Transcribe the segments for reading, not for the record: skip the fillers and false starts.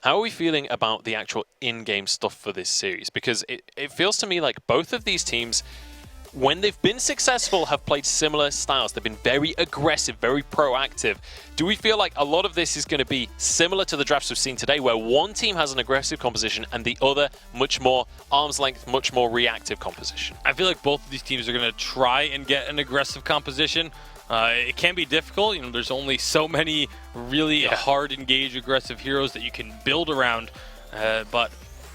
How are we feeling about the actual in-game stuff for this series? Because it feels to me like both of these teams, when they've been successful, have played similar styles. They've been very aggressive, very proactive. Do we feel like a lot of this is going to be similar to the drafts we've seen today, where one team has an aggressive composition and the other much more arm's length, much more reactive composition? I feel like both of these teams are going to try and get an aggressive composition. It can be difficult. You know, there's only so many really hard engage aggressive heroes that you can build around, but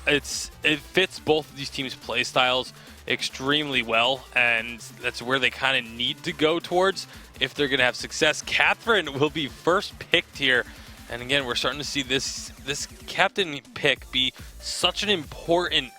it fits both of these teams' play styles extremely well, and that's where they kind of need to go towards if they're going to have success. Catherine will be first picked here, and again, we're starting to see this captain pick be such an important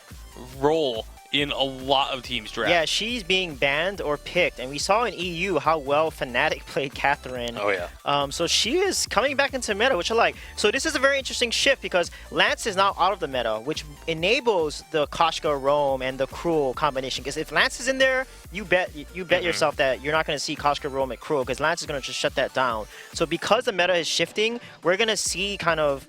role in a lot of teams' draft. Yeah, she's being banned or picked, and we saw in EU how well Fnatic played Catherine. Oh yeah. So she is coming back into meta, which I like. So this is a very interesting shift because Lance is now out of the meta, which enables the Koshka Roam and the Cruel combination. Because if Lance is in there, you bet yourself that you're not going to see Koshka Roam at Cruel, because Lance is going to just shut that down. So because the meta is shifting, we're going to see kind of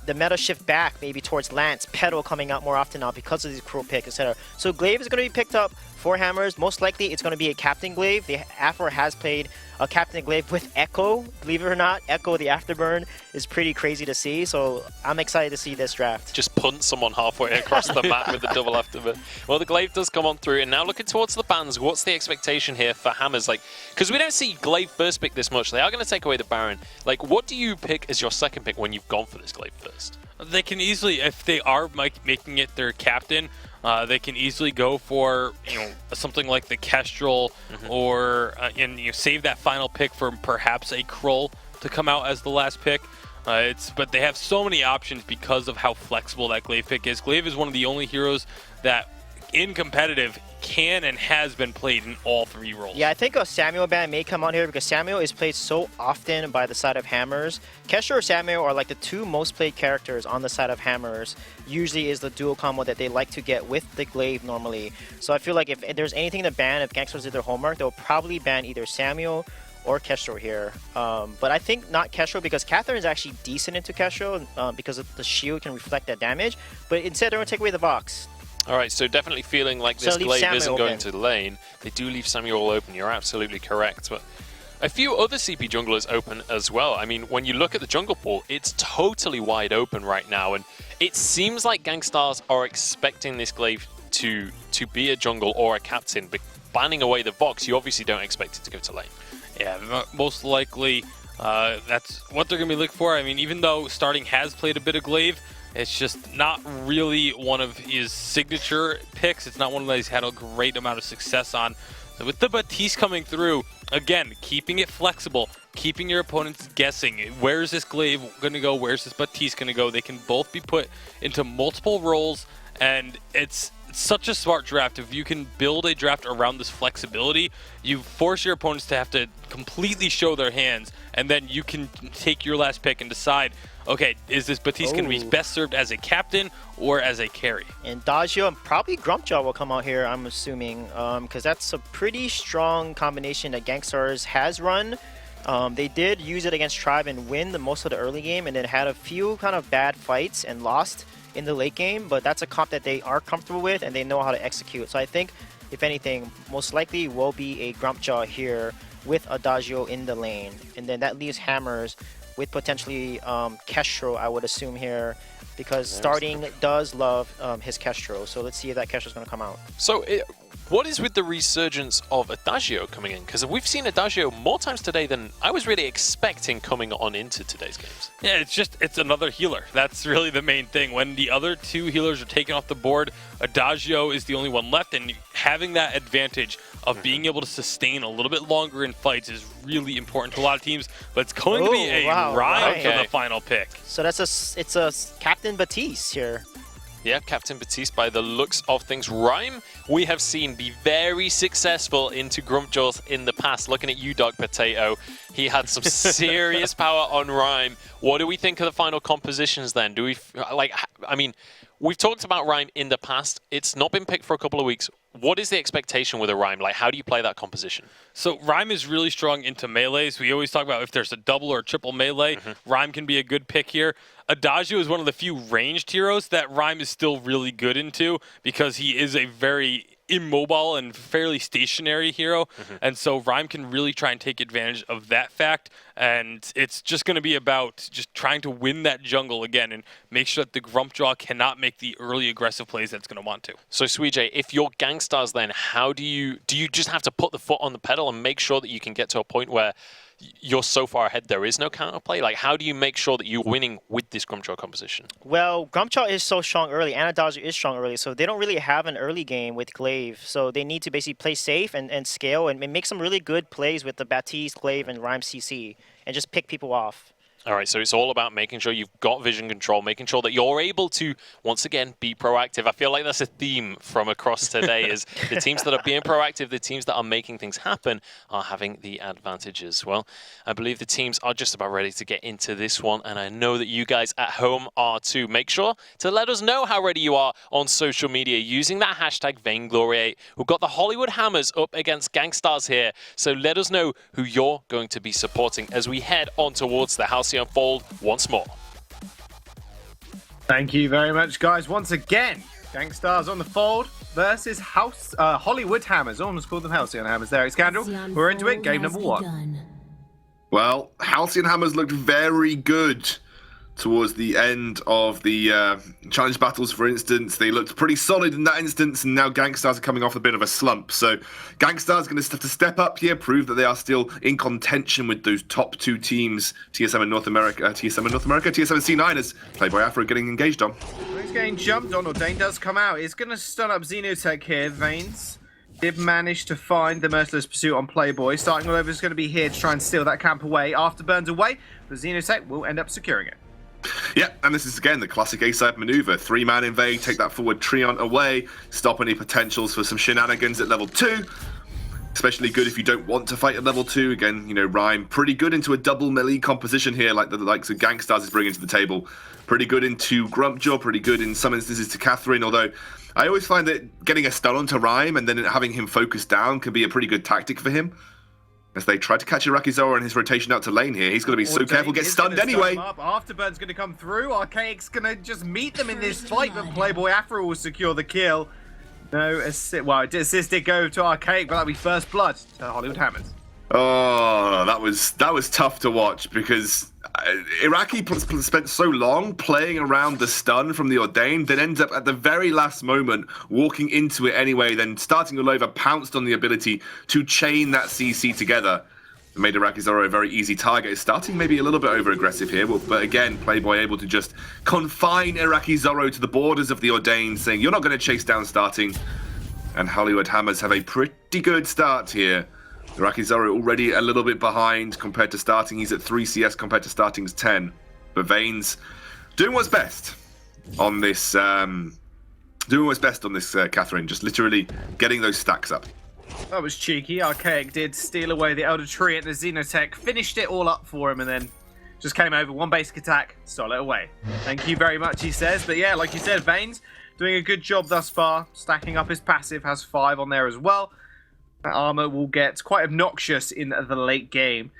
the meta shift back maybe towards Lance, Petal coming out more often now because of these Cruel pick, etc. So Glaive is going to be picked up for Hammers. Most likely it's going to be a Captain Glaive. The Afro has played a Captain Glaive with Echo. Believe it or not, Echo the Afterburn is pretty crazy to see. So I'm excited to see this draft. Just punt someone halfway across the map with the double Afterburn. Well, the Glaive does come on through, and now looking towards the bans, what's the expectation here for Hammers? Like, because we don't see Glaive first pick this much. They are going to take away the Baron. Like, what do you pick as your second pick when you've gone for this Glaive first? They can easily, if they are making it their captain, they can easily go for something like the Kestrel, or and save that final pick for perhaps a Krull to come out as the last pick. But they have so many options because of how flexible that Glaive pick is. Glaive is one of the only heroes that in competitive can and has been played in all three roles. Yeah, I think a Samuel ban may come out here because Samuel is played so often by the side of Hammers. Kesher or Samuel are like the two most played characters on the side of Hammers. Usually is the dual combo that they like to get with the Glaive normally. So I feel like if there's anything to ban, if Gankstars did their homework, they'll probably ban either Samuel or Kestrel here. But I think not Kestrel because Catherine is actually decent into Kestrel because of the shield can reflect that damage. But instead they're going to take away the box. All right, so definitely feeling like this Glaive isn't going to lane. They do leave Samuel open. You're absolutely correct. But a few other CP junglers open as well. I mean, when you look at the jungle pool, it's totally wide open right now. And it seems like Gankstars are expecting this Glaive to be a jungle or a captain. But banning away the Vox, you obviously don't expect it to go to lane. Yeah, most likely that's what they're going to be looking for. I mean, even though Starting has played a bit of Glaive, it's just not really one of his signature picks. It's not one that he's had a great amount of success on. So with the Baptiste coming through, again, keeping it flexible, keeping your opponents guessing. Where's this Glaive going to go? Where's this Baptiste going to go? They can both be put into multiple roles, and it's such a smart draft. If you can build a draft around this flexibility, you force your opponents to have to completely show their hands, and then you can take your last pick and decide, okay, is this Baptiste going to be best served as a captain or as a carry? And Dagio and probably Grumpjaw will come out here, I'm assuming, because that's a pretty strong combination that Gankstars has run. They did use it against Tribe and win most of the early game, and then had a few kind of bad fights and lost in the late game, but that's a comp that they are comfortable with and they know how to execute. So I think, if anything, most likely will be a Grumpjaw here with Adagio in the lane. And then that leaves Hammers with potentially Kestrel, I would assume here, because Starting does love his Kestrel. So let's see if that Kestrel is going to come out. So what is with the resurgence of Adagio coming in? Because we've seen Adagio more times today than I was really expecting coming on into today's games. Yeah, it's another healer. That's really the main thing. When the other two healers are taken off the board, Adagio is the only one left, and having that advantage of being able to sustain a little bit longer in fights is really important to a lot of teams. But it's going to be a Rhyme for the final pick. So it's a Captain Baptiste here. Yeah, Captain Baptiste, by the looks of things. Rhyme, we have seen be very successful into Grumpjaws in the past. Looking at you, Dog Potato, he had some serious power on Rhyme. What do we think of the final compositions then? Do we, like, I mean, we've talked about Rhyme in the past. It's not been picked for a couple of weeks. what is the expectation with a Rhyme? Like, how do you play that composition? So Rhyme is really strong into melees. We always talk about if there's a double or a triple melee, Rhyme can be a good pick here. Adagio is one of the few ranged heroes that Rhyme is still really good into because he is a very immobile and fairly stationary hero, and so Rhyme can really try and take advantage of that fact, and it's just going to be about just trying to win that jungle again and make sure that the Grumpjaw cannot make the early aggressive plays that's going to want to. So Suijay, if you're Gankstars, then how do you just have to put the foot on the pedal and make sure that you can get to a point where you're so far ahead there is no counterplay? Like, how do you make sure that you're winning with this Grumpjaw composition? Well, Grumpjaw is so strong early, and Adagio is strong early, so they don't really have an early game with Glaive. So they need to basically play safe and scale and make some really good plays with the Baptiste, Glaive, and Rhyme CC, and just pick people off. All right, so it's all about making sure you've got vision control, making sure that you're able to, once again, be proactive. I feel like that's a theme from across today, is the teams that are being proactive, the teams that are making things happen are having the advantages. Well, I believe the teams are just about ready to get into this one, and I know that you guys at home are too. Make sure to let us know how ready you are on social media using that hashtag Vainglory8. We've got the Hollywood Hammers up against Gankstars here, so let us know who you're going to be supporting as we head on towards the house unfold once more. Thank you very much, guys. Once again, Gankstars on the fold versus Hollywood Hammers. Almost called them Halcyon Hammers there. It's Candle. We're into it. Game number 1. Well, Halcyon Hammers looked very good towards the end of the challenge battles, for instance. They looked pretty solid in that instance, and now Gankstars are coming off a bit of a slump. So Gankstars are going to have to step up here, prove that they are still in contention with those top 2 teams, TSM and North America, TSM and C9 as Playboy Afro getting engaged on. He's getting jumped on. Ordain does come out. He's going to stun up Xenotech here. Vanes did manage to find the Merciless Pursuit on Playboy. Starting all over is going to be here to try and steal that camp away. Afterburns away, but Xenotech will end up securing it. Yeah, and this is again the classic A-side maneuver. 3-man invade, take that forward Treant away, stop any potentials for some shenanigans at level 2. Especially good if you don't want to fight at level 2. Again, you know, Rhyme pretty good into a double melee composition here, like the likes of Gankstars is bringing to the table. Pretty good into Grumpjaw, pretty good in some instances to Catherine, although I always find that getting a stun onto Rhyme and then having him focus down can be a pretty good tactic for him. As they try to catch Irakizora in his rotation out to lane here. He's going to be so careful, get stunned anyway. Afterburn's going to come through. Archaic's going to just meet them in this fight, but Playboy Afro will secure the kill. No assist. Well, assist did go to Archaic, but that'll be first blood to Hollywood Hammers. Oh, that was tough to watch because Iraqi spent so long playing around the stun from the Ordained, then ends up at the very last moment walking into it anyway, then starting all over, pounced on the ability to chain that CC together. It made Irakizora a very easy target. It's starting maybe a little bit over-aggressive here, but again, Playboy able to just confine Irakizora to the borders of the Ordained, saying, you're not going to chase down starting. And Hollywood Hammers have a pretty good start here. Irakizora already a little bit behind compared to starting. He's at 3 CS compared to starting's 10. But Vanes doing what's best on this, Catherine. Just literally getting those stacks up. That was cheeky. Archaic did steal away the Elder Tree at the Xenotech, finished it all up for him, and then just came over, one basic attack, stole it away. Thank you very much, he says. But yeah, like you said, Vanes doing a good job thus far. Stacking up his passive, has 5 on there as well. That armor will get quite obnoxious in the late game.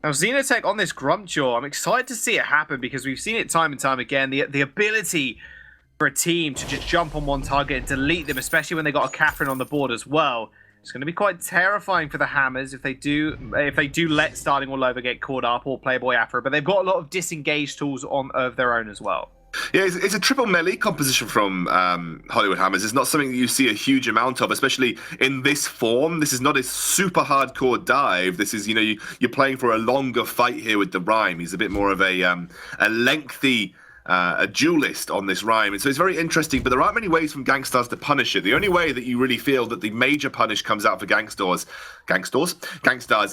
Now, Xenotech on this Grumpjaw, I'm excited to see it happen because we've seen it time and time again. The ability for a team to just jump on one target and delete them, especially when they got a Catherine on the board as well. It's going to be quite terrifying for the Hammers if they do let Starting All Over get caught up or Playboy Afro, but they've got a lot of disengage tools of their own as well. Yeah, it's a triple melee composition from Hollywood Hammers. It's not something that you see a huge amount of, especially in this form. This is not a super hardcore dive. This is, you know, you're playing for a longer fight here with the Rhyme. He's a bit more of a lengthy a duelist on this Rhyme, and so it's very interesting, but there aren't many ways from Gankstars to punish it. The only way that you really feel that the major punish comes out for Gankstars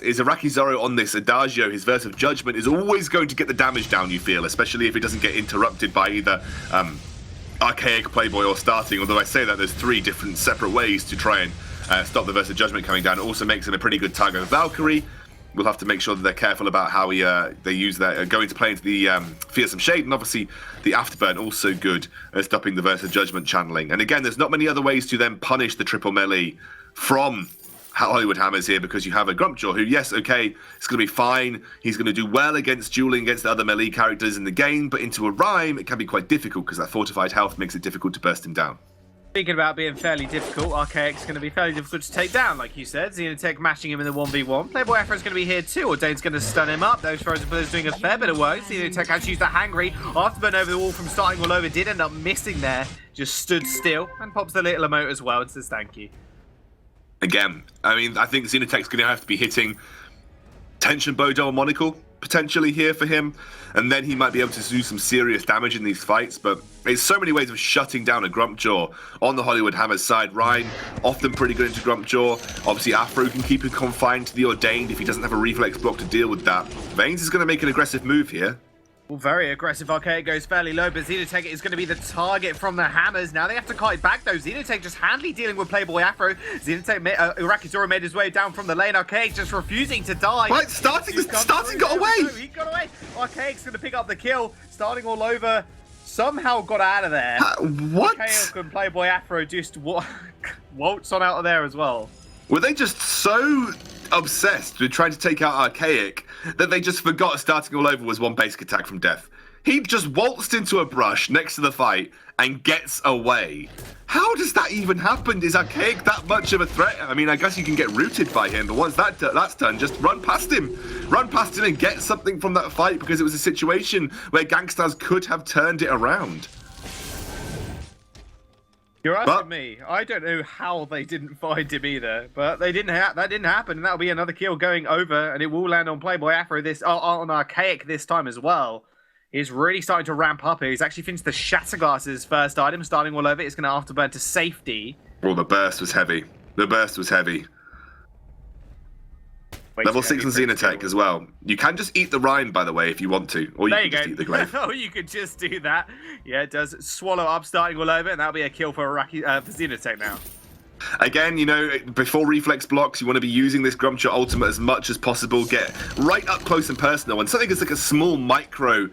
is Irakizora on this Adagio. His Verse of Judgment is always going to get the damage down, you feel, especially if it doesn't get interrupted by either Archaic, Playboy, or Starting, although I say that there's 3 different separate ways to try and stop the Verse of Judgment coming down. It also makes him a pretty good target of Valkyrie. we'll have to make sure that they're careful about how they use that, go into play into the Fearsome Shade, and obviously the Afterburn also good at stopping the Versa Judgment channeling. And again, there's not many other ways to then punish the triple melee from Hollywood Hammers here, because you have a Grumpjaw who, yes, okay, it's going to be fine. He's going to do well against dueling against the other melee characters in the game, but into a Rhyme, it can be quite difficult because that fortified health makes it difficult to burst him down. Speaking about being fairly difficult, Archaic's going to be fairly difficult to take down, like you said. Xenotech mashing him in the 1v1. Playboy Afro's going to be here too. Ordain's going to stun him up. Those Frozen Pillars doing a fair bit of work. Xenotech has used the Hangry. Afterburn over the wall from starting all over. Did end up missing there. Just stood still and pops the little emote as well and says thank you. Again, I mean, I think Xenotech's going to have to be hitting Tension Bow Double Monocle potentially here for him, and then he might be able to do some serious damage in these fights. But there's so many ways of shutting down a Grumpjaw on the Hollywood Hammers side. Ryan, often pretty good into Grumpjaw. Obviously, Afro can keep him confined to the Ordained if he doesn't have a reflex block to deal with that. Veins is going to make an aggressive move here. Well, very aggressive. Archaic goes fairly low, but Xenotech is going to be the target from the Hammers. Now they have to kite back, though. Xenotech just handily dealing with Playboy Afro. Xenotech, Irakizora made his way down from the lane. Archaic just refusing to die. Right, starting got away. He got away. Archaic's going to pick up the kill. Starting all over. Somehow got out of there. What? Archaic and Playboy Afro just waltz on out of there as well. Were they just so obsessed with trying to take out Archaic that they just forgot starting all over was one basic attack from death? He just waltzed into a brush next to the fight and gets away. How does that even happen? Is Archaic that much of a threat? I mean, I guess you can get rooted by him, but once that's done, just run past him. Run past him and get something from that fight, because it was a situation where Gankstars could have turned it around. You're asking me. I don't know how they didn't find him either, but that didn't happen, and that'll be another kill going over, and it will land on Playboy Afro on Archaic this time as well. He's really starting to ramp up here. He's actually finished the Shatterglass's first item, starting all over. It's going to afterburn to safety. Well, the burst was heavy. The burst was heavy. Level 6 and Xenotech as well. You can just eat the Rhyme, by the way, if you want to. Or you can just eat the Glaive. Oh, you could just do that. Yeah, it does swallow up starting all over, and that'll be a kill for Xenotech now. Again, you know, before reflex blocks, you want to be using this Grumpjaw ultimate as much as possible. Get right up close and personal. And something that's like a small micro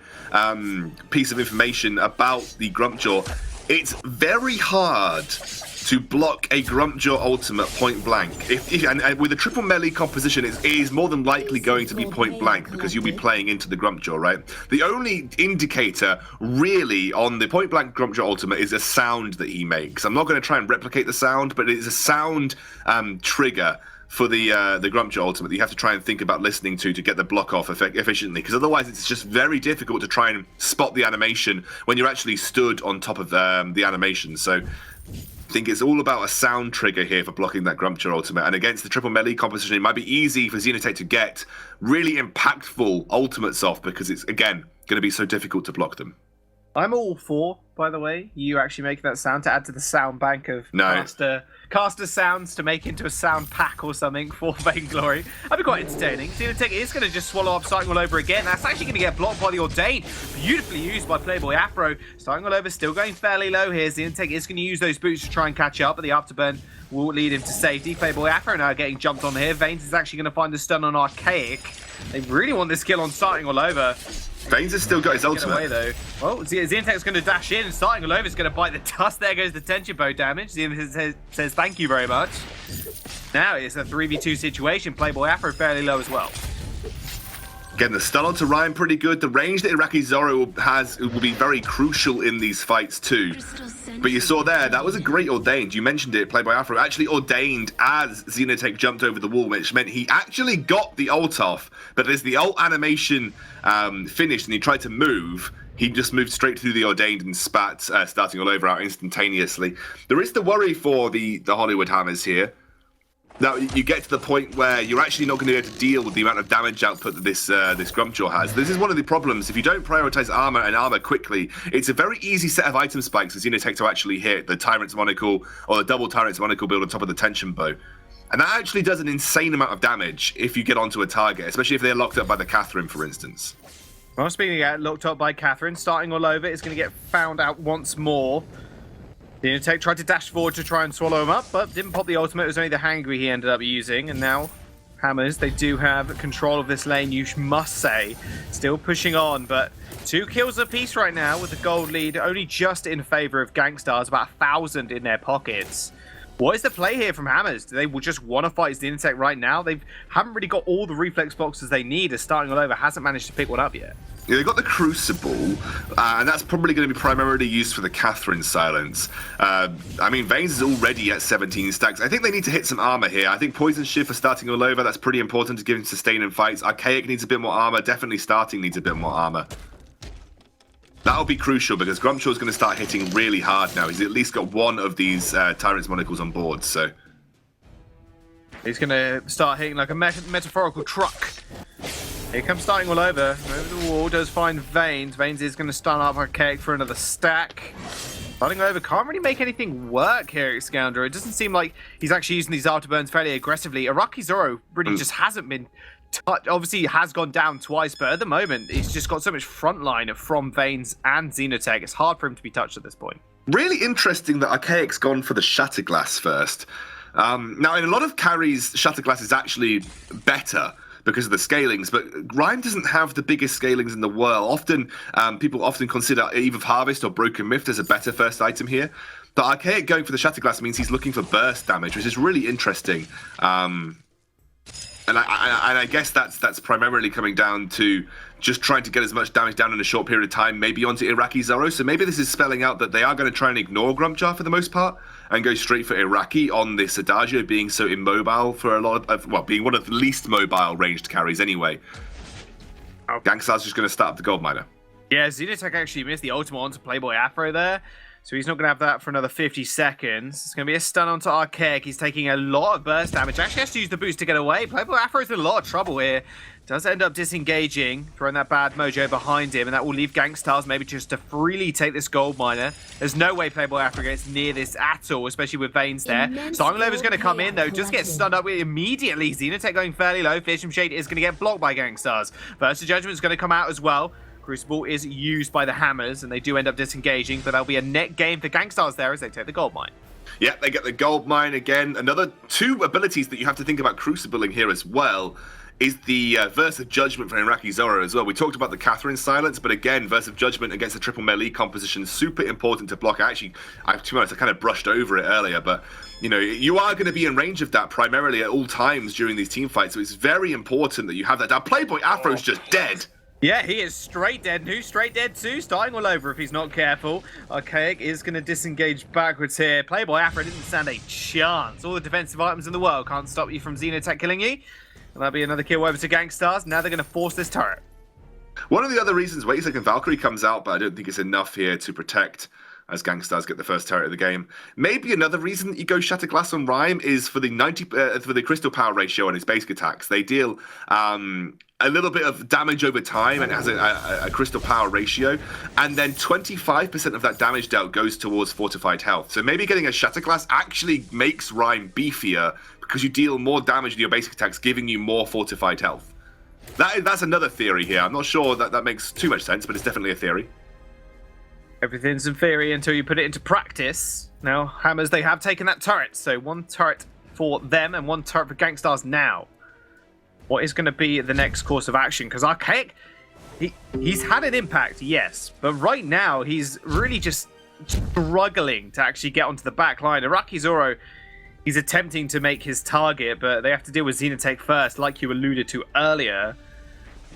piece of information about the Grumpjaw. It's very hard to block a Grumpjaw ultimate point blank. And with a triple melee composition, it is more than likely going to be point blank, because you'll be playing into the Grumpjaw, right? The only indicator really on the point blank Grumpjaw ultimate is a sound that he makes. I'm not going to try and replicate the sound, but it is a sound trigger for the Grumpjaw ultimate that you have to try and think about listening to get the block off efficiently, because otherwise it's just very difficult to try and spot the animation when you're actually stood on top of the animation. So I think it's all about a sound trigger here for blocking that Grumpjaw ultimate, and against the triple melee composition, it might be easy for Xenotech to get really impactful ultimates off, because it's, again, going to be so difficult to block them. I'm all for, by the way, you actually making that sound to add to the sound bank of caster sounds to make into a sound pack or something for Vainglory. That'd be quite entertaining. Xenotech is going to just swallow up starting all over again. That's actually going to get blocked by the Ordained. Beautifully used by Playboy Afro. Starting all over, still going fairly low here. Xenotech is going to use those boots to try and catch up, but the afterburn will lead him to safety. Playboy Afro now getting jumped on here. Veins is actually going to find the stun on Archaic. They really want this kill on starting all over. Veins has still got his ultimate. Away, though. Well, Xenotech's going to dash in, and starting all over is going to bite the dust. There goes the tension bow damage. Xenotech says thank you very much. Now it's a 3v2 situation. Playboy Afro fairly low as well. Again, the stun onto Ryan pretty good. The range that Irakizora has will be very crucial in these fights too. But you saw there, that was a great Ordained. You mentioned it, Playboy Afro actually Ordained as Xenotech jumped over the wall, which meant he actually got the ult off. But as the ult animation finished and he tried to move, he just moved straight through the Ordained and spat starting all over out instantaneously. There is the worry for the Hollywood Hammers here. Now, you get to the point where you're actually not going to be able to deal with the amount of damage output that this Grumpjaw has. This is one of the problems. If you don't prioritize armor and armor quickly, it's a very easy set of item spikes for Xenotech to actually hit the Tyrant's Monocle or the double Tyrant's Monocle build on top of the Tension Bow. And that actually does an insane amount of damage if you get onto a target, especially if they're locked up by the Catherine, for instance. Well, speaking of locked up by Catherine, starting all over, it's going to get found out once more. Xenotech tried to dash forward to try and swallow him up, but didn't pop the ultimate. It was only the Hangry he ended up using, and now Hammers, they do have control of this lane, you must say. Still pushing on, but 2 kills apiece right now with the gold lead, only just in favor of Gankstars, about 1,000 in their pockets. What is the play here from Hammers? Do they just want to fight Xenotech right now? They haven't really got all the reflex boxes they need, as Starting All Over hasn't managed to pick one up yet. Yeah, they've got the Crucible, and that's probably going to be primarily used for the Catherine Silence. I mean, Vaing's is already at 17 stacks. I think they need to hit some armor here. I think Poison Shift for Starting All Over, that's pretty important to give him sustain in fights. Archaic needs a bit more armor. Definitely Starting needs a bit more armor. That'll be crucial because Grumpshaw's going to start hitting really hard now. He's at least got one of these Tyrant's Monocles on board, so... He's going to start hitting like a metaphorical truck. Here comes Starting All Over. Over the wall, does find Vains. Vains is going to stun up Archaic for another stack. Starting All Over can't really make anything work here at Scoundrel. It doesn't seem like he's actually using these afterburns fairly aggressively. Araki Zoro really just hasn't been touched. Obviously, he has gone down twice, but at the moment, he's just got so much front line from Vains and Xenotech. It's hard for him to be touched at this point. Really interesting that Archaic's gone for the Shatterglass first. Now, in a lot of carries, Shatterglass is actually better because of the scalings, but Rhyme doesn't have the biggest scalings in the world. People often consider Eve of Harvest or Broken Myth as a better first item here. But Archaic going for the Shatterglass means he's looking for burst damage, which is really interesting. And I guess that's primarily coming down to just trying to get as much damage down in a short period of time, maybe onto Iraqi Zoro. So maybe this is spelling out that they are going to try and ignore Grumpjar for the most part and go straight for Iraqi on this Adagio being so immobile for a lot of, well, being one of the least mobile ranged carries anyway. Gangstar's just going to start up the gold miner. Yeah, Xenotech actually missed the ultimate onto Playboy Afro there. So he's not going to have that for another 50 seconds. It's going to be a stun onto Archaic. He's taking a lot of burst damage. Actually has to use the boost to get away. Playboy Afro's in a lot of trouble here. Does end up disengaging, throwing that bad mojo behind him, and that will leave Gankstars maybe just to freely take this gold miner. There's no way Playboy Afro gets near this at all, especially with Vains there. Starlover's going to come in, though. Just get stunned up immediately. Xenotech going fairly low. Fearsome Shade is going to get blocked by Gankstars. First Judgment is going to come out as well. Crucible is used by the Hammers, and they do end up disengaging, but that'll be a net gain for Gankstars there as they take the gold mine. Yeah, they get the gold mine again. Another 2 abilities that you have to think about crucibling here as well is the Verse of Judgment for Iraqi Zoro as well. We talked about the Catherine Silence, but again, Verse of Judgment against the triple melee composition, super important to block. To be honest, I kind of brushed over it earlier, but you know, you are going to be in range of that primarily at all times during these team fights, so it's very important that you have that down. Playboy Afro's just dead. Yeah, he is straight dead. Who's straight dead too? Starting All Over if he's not careful. Archaic is going to disengage backwards here. Playboy Afro didn't stand a chance. All the defensive items in the world can't stop you from Xenotech killing you. And that'll be another kill over to Gankstars. Now they're going to force this turret. One of the other reasons, wait a second, Valkyrie comes out, but I don't think it's enough here to protect as Gankstars get the first turret of the game. Maybe another reason that you go Shatterglass on Rhyme is for the for the crystal power ratio on his basic attacks. They deal a little bit of damage over time, and it has a crystal power ratio, and then 25% of that damage dealt goes towards fortified health. So maybe getting a Shatterglass actually makes Rhyme beefier because you deal more damage to your basic attacks, giving you more fortified health. That's another theory here. I'm not sure that makes too much sense, but it's definitely a theory. Everything's in theory until you put it into practice. Now, Hammers, they have taken that turret. So 1 turret for them and 1 turret for Gankstars now. What is going to be the next course of action? Because Archaic, he's had an impact, yes. But right now, he's really just struggling to actually get onto the back line. Iraqi Zoro, he's attempting to make his target, but they have to deal with Xenotech first, like you alluded to earlier.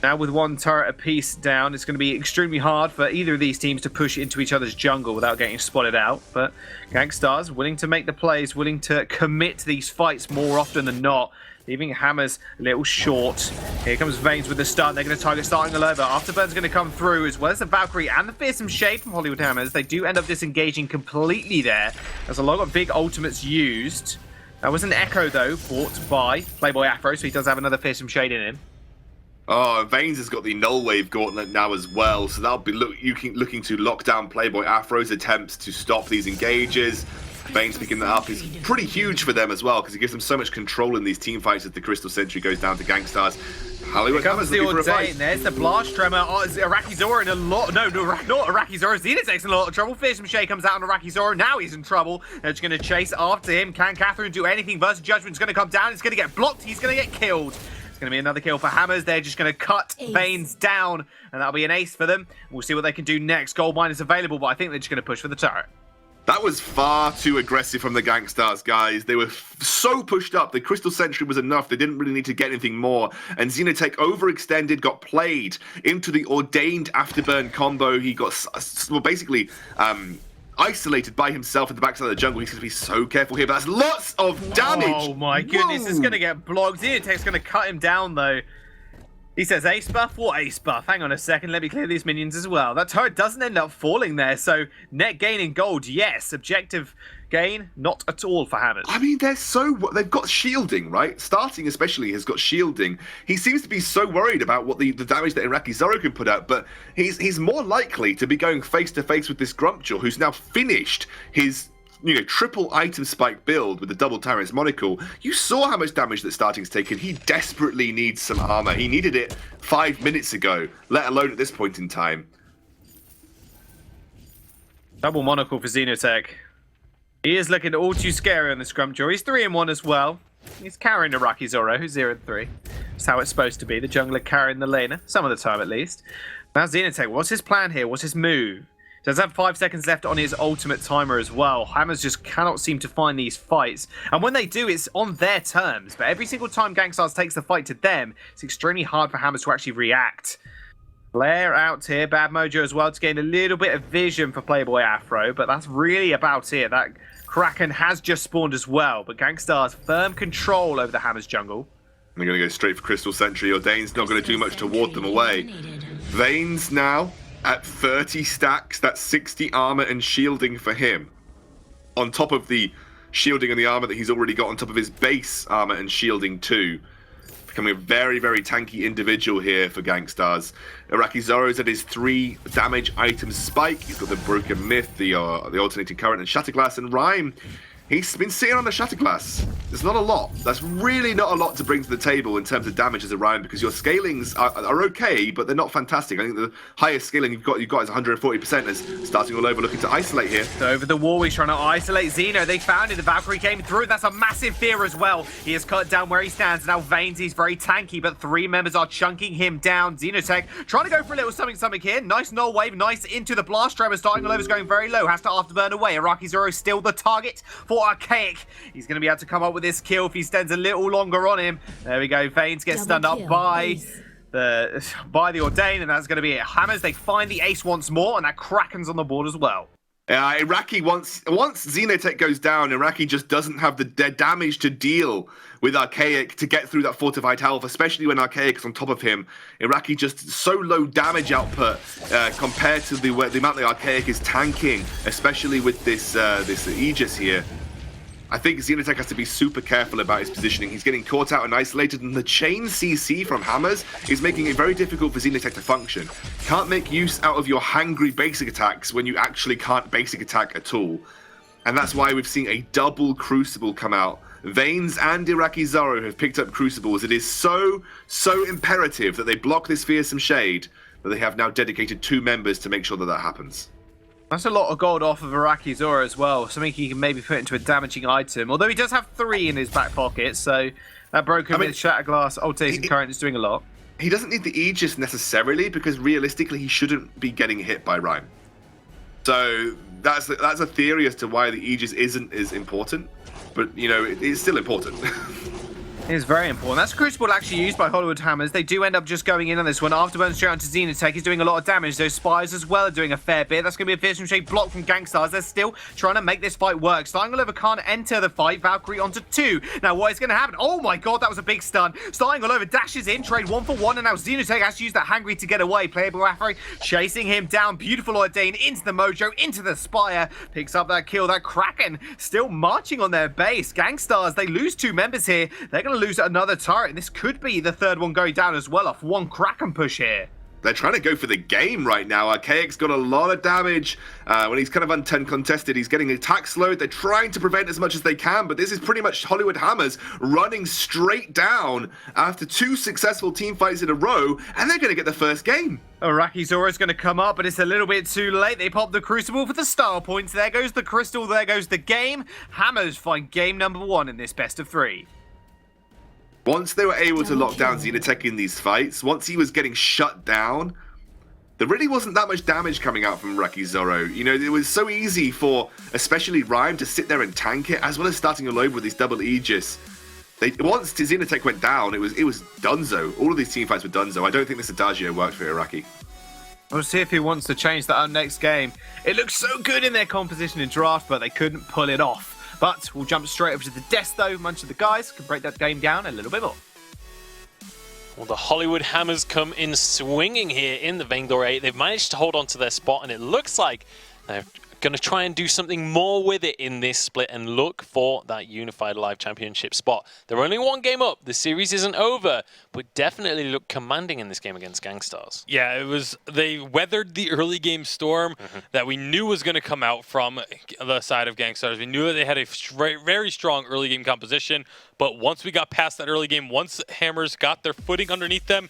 Now with 1 turret apiece down, it's going to be extremely hard for either of these teams to push into each other's jungle without getting spotted out. But Gankstars willing to make the plays, willing to commit to these fights more often than not, leaving Hammers a little short. Here comes Vains with the stun. They're going to target Starting All Over. Afterburn's going to come through, as well as the Valkyrie and the Fearsome Shade from Hollywood Hammers. They do end up disengaging completely there. There's a lot of big ultimates used. That was an Echo, though, bought by Playboy Afro, so he does have another Fearsome Shade in him. Oh, Vains has got the Null Wave Gauntlet now as well, so that'll be looking to lock down Playboy Afro's attempts to stop these engages. Vaing's picking that up is pretty huge for them as well, because it gives them so much control in these team fights as the Crystal Sentry goes down to Gankstars. Hollywood comes the Ordain. There's the Blast Tremor. Oh, Arakizora in a lot. No, not Arakizora. Xenotech's in a lot of trouble. Fearsome Shade comes out on Arakizora. Now he's in trouble. They're just going to chase after him. Can Catherine do anything? Versus Judgment's going to come down. It's going to get blocked. He's going to get killed. It's going to be another kill for Hammers. They're just going to cut Vaing's down, and that'll be an ace for them. We'll see what they can do next. Goldmine is available, but I think they're just going to push for the turret. That was far too aggressive from the Gankstars, guys. They were so pushed up. The Crystal Sentry was enough. They didn't really need to get anything more. And Xenotech overextended, got played into the Ordained Afterburn combo. He got, well, basically isolated by himself at the backside of the jungle. He's going to be so careful here, but that's lots of damage. Oh my goodness, it's going to get blocked. Xenotech's going to cut him down, though. He says ace buff? What ace buff? Hang on a second, let me clear these minions as well. That turret doesn't end up falling there, so net gain in gold, yes. Objective gain, not at all for Hammers. I mean, they've got shielding, right? Starting especially has got shielding. He seems to be so worried about what the damage that Arakizora can put out, but he's more likely to be going face to face with this Grumpjaw, who's now finished his triple item spike build with the double Tyrant's Monocle. You saw how much damage that Starting's taken. He desperately needs some armor. He needed it 5 minutes ago, let alone at this point in time. Double Monocle for Xenotech. He is looking all too scary on this Grumpjaw. He's 3-1 as well. He's carrying Arakizora, who's 0-3. That's how it's supposed to be. The jungler carrying the laner, some of the time at least. Now Xenotech, what's his plan here? What's his move? Does have 5 seconds left on his ultimate timer as well. Hammers just cannot seem to find these fights. And when they do, it's on their terms. But every single time Gankstars takes the fight to them, it's extremely hard for Hammers to actually react. Flare out here. Bad Mojo as well to gain a little bit of vision for Playboy Afro. But that's really about it. That Kraken has just spawned as well. But Gankstars firm control over the Hammers jungle. They're going to go straight for Crystal Sentry. Ordain's not going to do much to ward them away. Vaing's now at 30 stacks, that's 60 armor and shielding for him. On top of the shielding and the armor that he's already got on top of his base armor and shielding too. Becoming a very, very tanky individual here for Gankstars. Arakizoro's at his 3 damage item spike. He's got the Broken Myth, the Alternating Current and Shatterglass, and Rhyme. He's been sitting on the Shatterglass. There's not a lot. That's really not a lot to bring to the table in terms of damage as a Rhyme, because your scalings are okay, but they're not fantastic. I think the highest scaling you've got is 140% as Starting all over looking to isolate here. So over the wall, he's trying to isolate Xeno. They found it. The Valkyrie came through. That's a massive fear as well. He has cut down where he stands. Now Vaing's, he's very tanky, but 3 members are chunking him down. Xenotech trying to go for a little something here. Nice null wave. Nice into the blast tremor. Starting all over is going very low. Has to afterburn away. Arakizora still the target for Archaic. He's going to be able to come up with this kill if he stands a little longer on him. There we go. Vaing's gets stunned up by the Ordain, and that's going to be it. Hammers, they find the ace once more, and that Kraken's on the board as well. Iraqi, once Xenotech goes down, Iraqi just doesn't have the damage to deal with Archaic to get through that fortified health, especially when Archaic is on top of him. Iraqi just so low damage output compared to the amount that Archaic is tanking, especially with this Aegis here. I think Xenotech has to be super careful about his positioning. He's getting caught out and isolated, and the chain CC from Hammers is making it very difficult for Xenotech to function. Can't make use out of your hangry basic attacks when you actually can't basic attack at all. And that's why we've seen a double Crucible come out. Vaing's and Arakizora have picked up Crucibles. It is so imperative that they block this Fearsome Shade that they have now dedicated 2 members to make sure that that happens. That's a lot of gold off of Arakizora as well. Something he can maybe put into a damaging item. Although he does have 3 in his back pocket, so that Broken Myth, Shatterglass, Alternating Current is doing a lot. He doesn't need the Aegis necessarily, because realistically he shouldn't be getting hit by Rhyme. So that's a theory as to why the Aegis isn't as important, but it's still important. It is very important. That's a Crucible actually used by Hollywood Hammers. They do end up just going in on this one. Afterburn straight onto Xenotech. He's doing a lot of damage. Those Spires as well are doing a fair bit. That's going to be a Fearsome Shade block from Gankstars. They're still trying to make this fight work. Starting all over can't enter the fight. Valkyrie onto 2. Now what is going to happen? Oh my god, that was a big stun. Starting all over dashes in. Trade 1 for 1. And now Xenotech has to use that Hangry to get away. Playable Afro chasing him down. Beautiful Ordain into the Mojo, into the Spire. Picks up that kill. That Kraken still marching on their base. Gankstars, they lose 2 members here. They're going to lose another turret. And this could be the 3rd one going down as well off 1 Kraken push here. they're trying to go for the game right now. Archaic's got a lot of damage. When he's kind of uncontested, he's getting attack slowed. They're trying to prevent as much as they can, but this is pretty much Hollywood Hammers running straight down after 2 successful team fights in a row, and they're going to get the first game. Iraqi Zoro's going to come up, but it's a little bit too late. They pop the Crucible for the style points. There goes the Crystal, there goes the game. Hammers find game number 1 in this best of 3. Once they were able to lock down Xenotech in these fights, once he was getting shut down, there really wasn't that much damage coming out from Iraqi Zoro. You know, it was so easy for especially Rhyme to sit there and tank it, as well as starting all over with these double Aegis. Once Xenotech went down, it was donezo. All of these team fights were donezo. I don't think this Adagio worked for Iraqi. We'll see if he wants to change that up next game. It looks so good in their composition in draft, but they couldn't pull it off. But we'll jump straight over to the desk, though. Bunch of the guys can break that game down a little bit more. Well, the Hollywood Hammers come in swinging here in the Vainglory8. They've managed to hold on to their spot, and it looks like they're going to try and do something more with it in this split and look for that Unified Live Championship spot. They're only 1 game up. The series isn't over, but definitely look commanding in this game against Gankstars. Yeah, they weathered the early game storm that we knew was going to come out from the side of Gankstars. We knew that they had a very strong early game composition, but once we got past that early game, once Hammers got their footing underneath them,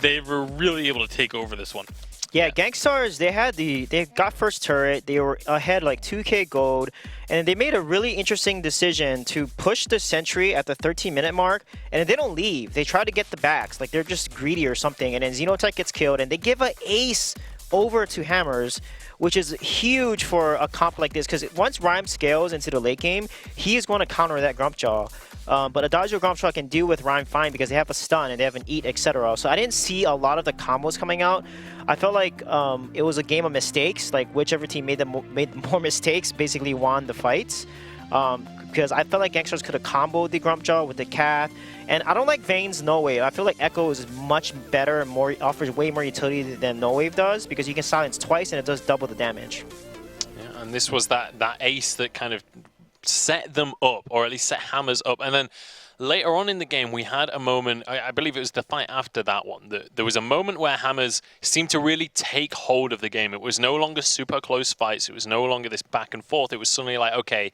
they were really able to take over this one. Yeah, Gankstars, they got first turret, they were ahead like 2k gold, and they made a really interesting decision to push the sentry at the 13-minute mark, and they don't leave. They try to get the backs, like they're just greedy or something, and then Xenotech gets killed, and they give an ace over to Hammers, which is huge for a comp like this, because once Rhyme scales into the late game, he is going to counter that Grumpjaw. But Adagio Grumpjaw can deal with Rhyme fine because they have a stun and they have an eat, etc. So I didn't see a lot of the combos coming out. I felt like it was a game of mistakes. Like whichever team made more mistakes basically won the fights. Because I felt like Gankstars could have comboed the Grumpjaw with the Cath. And I don't like Vayne's No Wave. I feel like Echo is much better and offers way more utility than No Wave does because you can silence twice and it does double the damage. Yeah, and this was that ace that kind of set them up, or at least set Hammers up. And then later on in the game, we had a moment, I believe it was the fight after that one, there was a moment where Hammers seemed to really take hold of the game. It was no longer super close fights. It was no longer this back and forth. It was suddenly like, okay,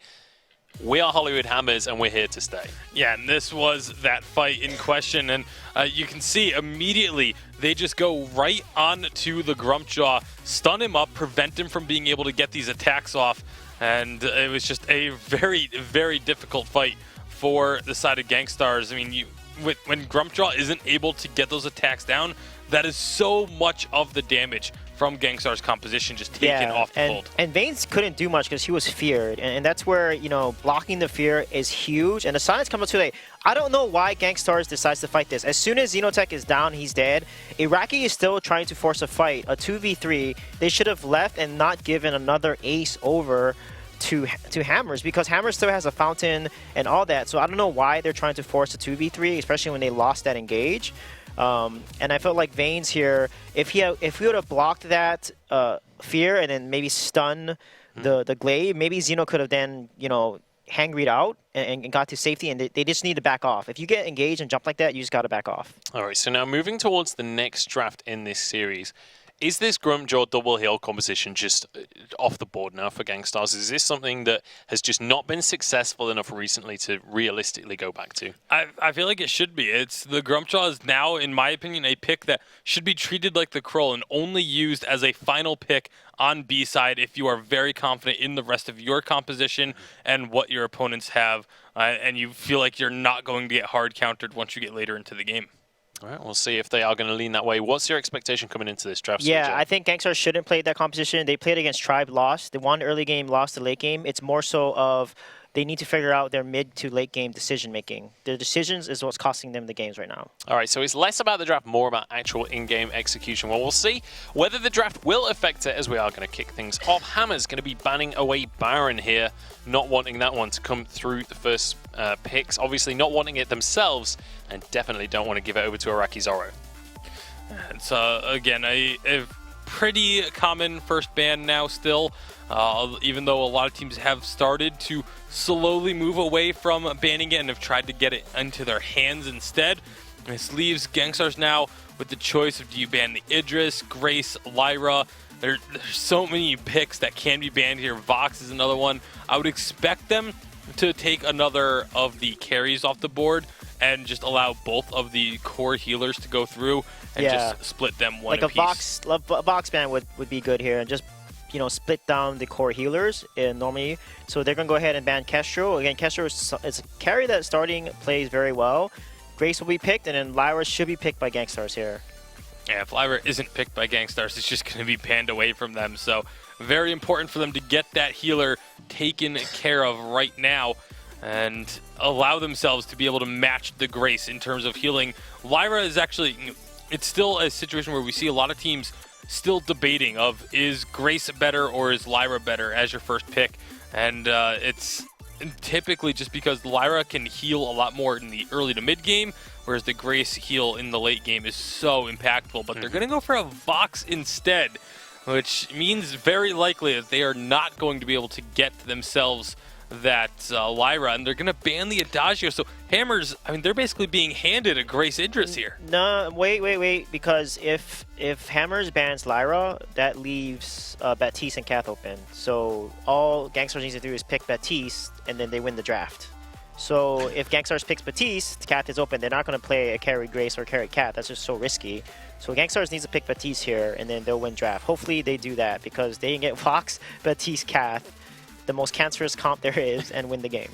we are Hollywood Hammers and we're here to stay. Yeah, and this was that fight in question. And you can see immediately they just go right on to the Grumpjaw, stun him up, prevent him from being able to get these attacks off. And it was just a very, very difficult fight for the side of Gankstars. I mean, when Grumpjaw isn't able to get those attacks down, that is so much of the damage from Gankstars' composition just taken off the fold. And Vaynes couldn't do much because he was feared. And that's where, you know, blocking the fear is huge. And the silence comes up too late. I don't know why Gankstars decides to fight this. As soon as Xenotech is down, he's dead. Iraqi is still trying to force a fight, a 2v3. They should have left and not given another ace over to Hammers, because Hammers still has a fountain and all that. So I don't know why they're trying to force a 2v3, especially when they lost that engage. And I felt like Vaynes here, if he would have blocked that fear and then maybe stun the glaive, maybe Xeno could have then, you know, hangried out and got to safety, and they just need to back off. If you get engaged and jump like that, you just got to back off. All right, so now moving towards the next draft in this series, is this Grumpjaw double heal composition just off the board now for Gankstars? Is this something that has just not been successful enough recently to realistically go back to? I feel like it should be. The Grumpjaw is now, in my opinion, a pick that should be treated like the Kroll and only used as a final pick on B side if you are very confident in the rest of your composition and what your opponents have, and you feel like you're not going to get hard countered once you get later into the game. All right, we'll see if they are going to lean that way. What's your expectation coming into this draft? Yeah, I think Gankstars shouldn't play that composition. They played against Tribe, lost. They won early game, lost the late game. It's more so of they need to figure out their mid to late game decision making. Their decisions is what's costing them the games right now. All right, so it's less about the draft, more about actual in-game execution. Well, we'll see whether the draft will affect it, as we are going to kick things off. Hammer's going to be banning away Baron here, not wanting that one to come through the first picks. Obviously not wanting it themselves, and definitely don't want to give it over to Iraqi Zoro. It's, again, a pretty common first ban now still, even though a lot of teams have started to slowly move away from banning it and have tried to get it into their hands instead. This leaves Gankstars now with the choice of do you ban the Idris, Grace, Lyra. There's so many picks that can be banned here. Vox is another one. I would expect them to take another of the carries off the board and just allow both of the core healers to go through and just split them one like apiece. a Vox ban would be good here, and just split down the core healers normally. So they're gonna go ahead and ban Kestrel. Again, Kestrel is a carry that starting plays very well. Grace will be picked, and then Lyra should be picked by Gankstars here. Yeah, if Lyra isn't picked by Gankstars, it's just going to be panned away from them. So very important for them to get that healer taken care of right now and allow themselves to be able to match the Grace in terms of healing. Lyra is actually, it's still a situation where we see a lot of teams still debating of is Grace better or is Lyra better as your first pick. And it's typically just because Lyra can heal a lot more in the early to mid game, whereas the Grace heal in the late game is so impactful. But they're going to go for a Vox instead, which means very likely that they are not going to be able to get themselves that Lyra, and they're going to ban the Adagio. So Hammers, I mean, they're basically being handed a Grace Idris here. No, wait, because if Hammers bans Lyra, that leaves Baptiste and Cath open. So all Gankstars needs to do is pick Baptiste, and then they win the draft. So if Gankstars picks Baptiste, Cath is open. They're not going to play a carry Grace or carry Cath. That's just so risky. So Gankstars needs to pick Baptiste here, and then they'll win draft. Hopefully they do that, because they can get Vox, Baptiste, Cath, the most cancerous comp there is, and win the game.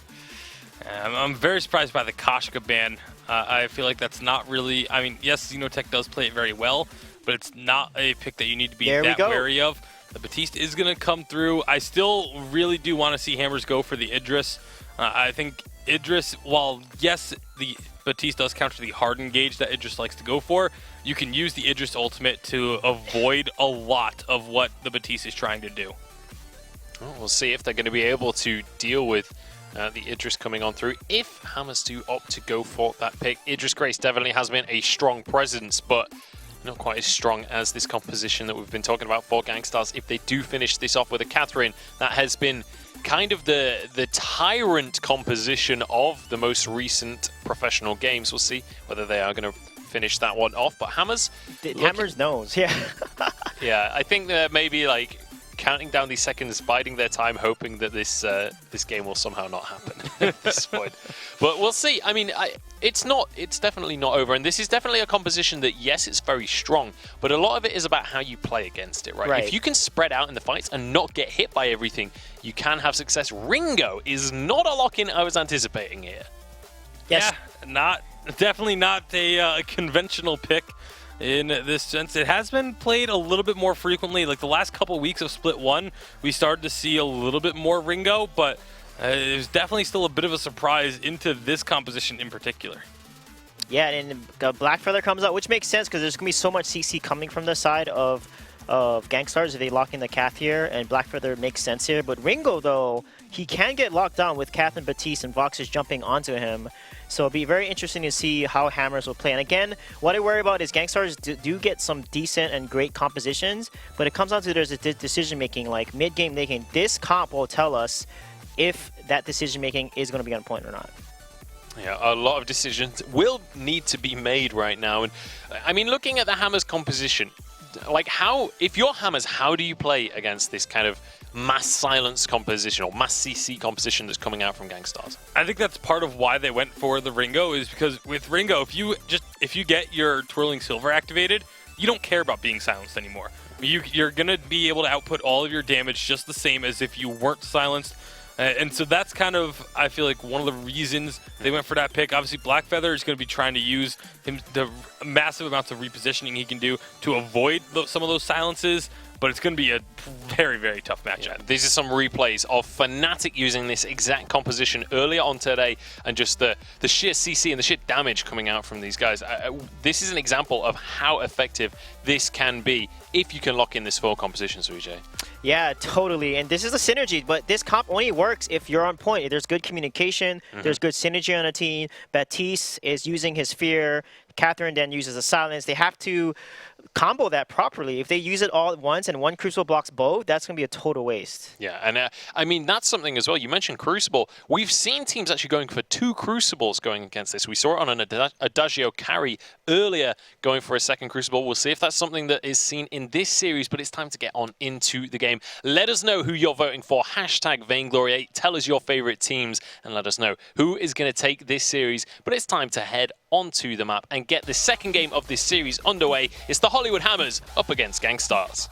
I'm very surprised by the Koshka ban. I feel like that's not really... I mean, yes, Xenotech does play it very well, but it's not a pick that you need to be that wary of. The Baptiste is going to come through. I still really do want to see Hammers go for the Idris. I think Idris, while yes, the Baptiste does counter the hard engage that Idris likes to go for, you can use the Idris ultimate to avoid a lot of what the Baptiste is trying to do. Well, we'll see if they're going to be able to deal with the Idris coming on through. If Hammers do opt to go for that pick, Idris Grace definitely has been a strong presence, but not quite as strong as this composition that we've been talking about for Gankstars. If they do finish this off with a Catherine, that has been kind of the tyrant composition of the most recent professional games. We'll see whether they are going to finish that one off. But Hammers... Hammers knows, yeah. Yeah, I think that maybe like counting down these seconds, biding their time, hoping that this game will somehow not happen at this point. But we'll see. I mean, it's definitely not over, and this is definitely a composition that, yes, it's very strong, but a lot of it is about how you play against it, right? If you can spread out in the fights and not get hit by everything, you can have success. Ringo is not a lock-in I was anticipating here. Yes. Yeah, definitely not a conventional pick. In this sense, it has been played a little bit more frequently. Like the last couple of weeks of Split 1, we started to see a little bit more Ringo, but it was definitely still a bit of a surprise into this composition in particular. Yeah, and Black Feather comes out, which makes sense because there's going to be so much CC coming from the side of Gankstars if they lock in the Cath here, and Black Feather makes sense here. But Ringo, though, he can get locked down with Cath and Baptiste, and Vox is jumping onto him. So it'll be very interesting to see how Hammers will play. And again, what I worry about is Gankstars do get some decent and great compositions, but it comes down to there's a decision-making, like mid-game making. This comp will tell us if that decision-making is going to be on point or not. Yeah, a lot of decisions will need to be made right now. And I mean, looking at the Hammers composition, like if you're Hammers, how do you play against this kind of mass silence composition or mass CC composition that's coming out from Gankstars? I think that's part of why they went for the Ringo, is because with Ringo, if you get your Twirling Silver activated, you don't care about being silenced anymore. You're going to be able to output all of your damage just the same as if you weren't silenced. And so that's kind of, I feel like, one of the reasons they went for that pick. Obviously, Black Feather is going to be trying to use the massive amounts of repositioning he can do to avoid some of those silences, but it's going to be a very, very tough matchup. Yeah, these are some replays of Fnatic using this exact composition earlier on today, and just the sheer CC and the sheer damage coming out from these guys. This is an example of how effective this can be if you can lock in this full composition, Suijay. Yeah, totally. And this is a synergy, but this comp only works if you're on point. There's good communication, there's good synergy on a team. Baptiste is using his fear. Catherine then uses a silence. They have to combo that properly. If they use it all at once and one Crucible blocks both, that's going to be a total waste. Yeah, and I mean, that's something as well. You mentioned Crucible. We've seen teams actually going for 2 Crucibles going against this. We saw it on an Adagio carry earlier going for a second Crucible. We'll see if that's something that is seen in this series, but it's time to get on into the game. Let us know who you're voting for. Hashtag Vainglory8. Tell us your favorite teams and let us know who is going to take this series. But it's time to head onto the map and get the second game of this series underway. It's the Hollywood Hammers up against Gankstars.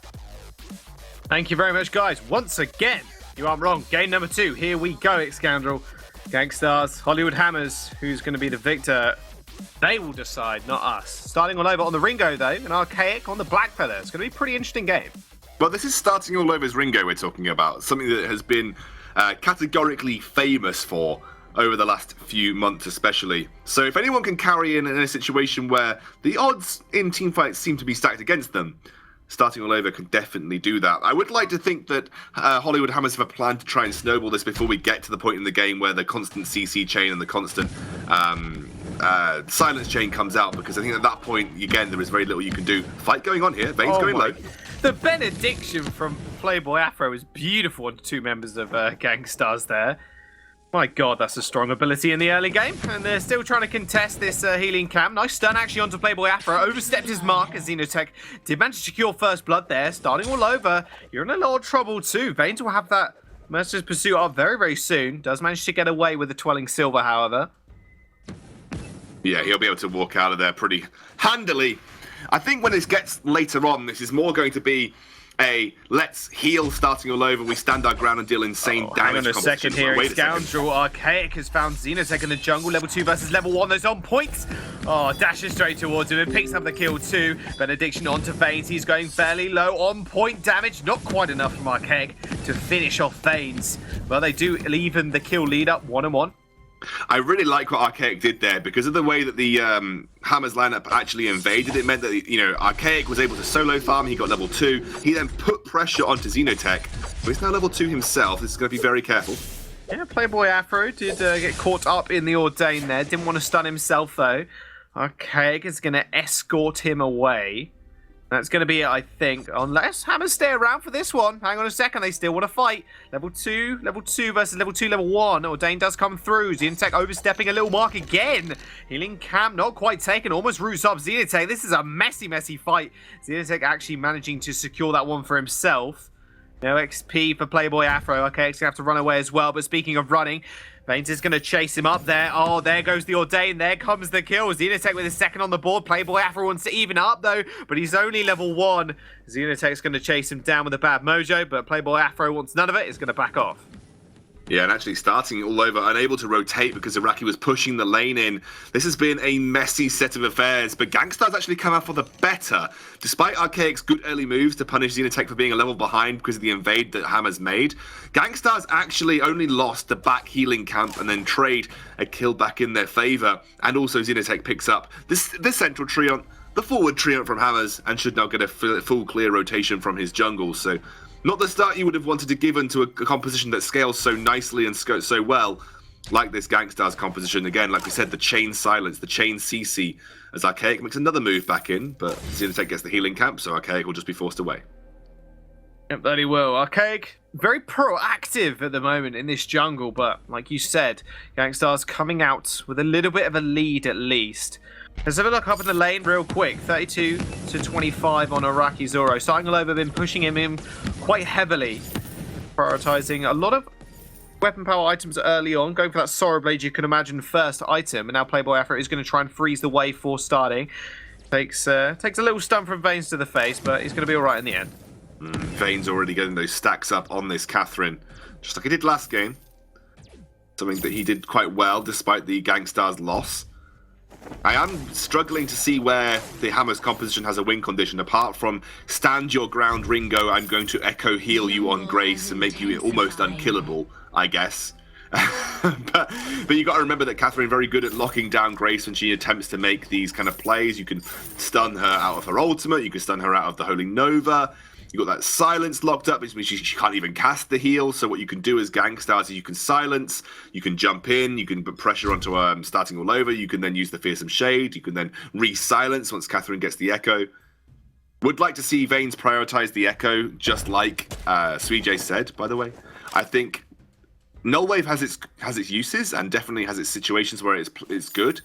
Thank you very much, guys. Once again, you aren't wrong. Game number 2. Here we go, Xscoundrel. Gankstars, Hollywood Hammers. Who's going to be the victor? They will decide, not us. Starting all over on the Ringo, though, and Archaic on the Blackfeather. It's going to be a pretty interesting game. Well, this is starting all over's Ringo we're talking about. Something that has been categorically famous for over the last few months especially. So if anyone can carry in a situation where the odds in teamfights seem to be stacked against them, starting all over can definitely do that. I would like to think that Hollywood Hammers have a plan to try and snowball this before we get to the point in the game where the constant CC chain and the constant silence chain comes out, because I think at that point, again, there is very little you can do. Fight going on here. Vane's going low. The benediction from Playboy Afro is beautiful on 2 members of Gankstars there. My God, that's a strong ability in the early game. And they're still trying to contest this healing cam. Nice stun actually onto Playboy Afro. Overstepped his mark as Xenotech did manage to secure first blood there. Starting all over. You're in a lot of trouble too. Vanes will have that Mercer's Pursuit up very, very soon. Does manage to get away with the Twirling Silver, however. Yeah, he'll be able to walk out of there pretty handily. I think when this gets later on, this is more going to be a let's heal starting all over. We stand our ground and deal insane damage. Hang on a second here. Scoundrel Archaic has found Xenotech in the jungle. Level 2 versus level 1. Those on points. Oh, dashes straight towards him and picks up the kill too. Benediction onto Vanes. He's going fairly low on point damage. Not quite enough from Archaic to finish off Vanes. Well, they do even the kill lead up 1-on-1. I really like what Archaic did there because of the way that the Hammers lineup actually invaded. It meant that, you know, Archaic was able to solo farm. He got level 2. He then put pressure onto Xenotech. But he's now level 2 himself. This is going to be very careful. Yeah, Playboy Afro did get caught up in the Ordain there. Didn't want to stun himself, though. Archaic is going to escort him away. That's going to be it, I think. Unless Hammers stay around for this one. Hang on a second, they still want to fight. Level 2 versus level 2, level 1. Ordain does come through. Xenotech overstepping a little mark again. Healing camp not quite taken. Almost roots up Xenotech. This is a messy, messy fight. Xenotech actually managing to secure that one for himself. No XP for Playboy Afro. Okay, he's going to have to run away as well. But speaking of running, Vanes is going to chase him up there. Oh, there goes the Ordain. There comes the kill. Xenotech with his second on the board. Playboy Afro wants to even up, though, but he's only level 1. Xenotech's going to chase him down with a bad mojo, but Playboy Afro wants none of it. He's going to back off. Yeah, and actually starting all over, unable to rotate because Iraqi was pushing the lane in. This has been a messy set of affairs, but Gankstars actually come out for the better. Despite Archaic's good early moves to punish Xenotech for being a level behind because of the invade that Hammers made, Gankstars actually only lost the back healing camp and then trade a kill back in their favor. And also Xenotech picks up this central treant, the forward treant from Hammers, and should now get a full clear rotation from his jungle. So not the start you would have wanted to give into a composition that scales so nicely and scopes so well, like this Gankstars composition. Again, like we said, the chain silence, the chain CC, as Archaic makes another move back in, but Xenotech gets the healing camp, so Archaic will just be forced away. Yep, that he will. Archaic, very proactive at the moment in this jungle, but like you said, Gankstars coming out with a little bit of a lead at least. Let's have a look up in the lane real quick. 32 to 25 on Iraqi Zoro. Starting all over, been pushing him in quite heavily. Prioritizing a lot of weapon power items early on. Going for that Sorrow Blade, you can imagine, first item. And now Playboy Afro is going to try and freeze the way for starting. Takes a little stun from Vanes to the face, but he's going to be all right in the end. Vane's already getting those stacks up on this Catherine, just like he did last game. Something that he did quite well despite the Gankstars loss. I am struggling to see where the Hammers composition has a win condition, apart from stand your ground, Ringo, I'm going to echo heal you on Grace and make you almost unkillable, I guess. but you got to remember that Catherine very good at locking down Grace when she attempts to make these kind of plays. You can stun her out of her ultimate, you can stun her out of the Holy Nova. You got that silence locked up, which means she can't even cast the heal. So what you can do as Gankstars is you can silence, you can jump in, you can put pressure onto starting all over. You can then use the fearsome shade. You can then re-silence once Catherine gets the echo. Would like to see Vanes prioritize the Echo, just like Suijay said, by the way. I think Null Wave has its uses and definitely has its situations where it's good.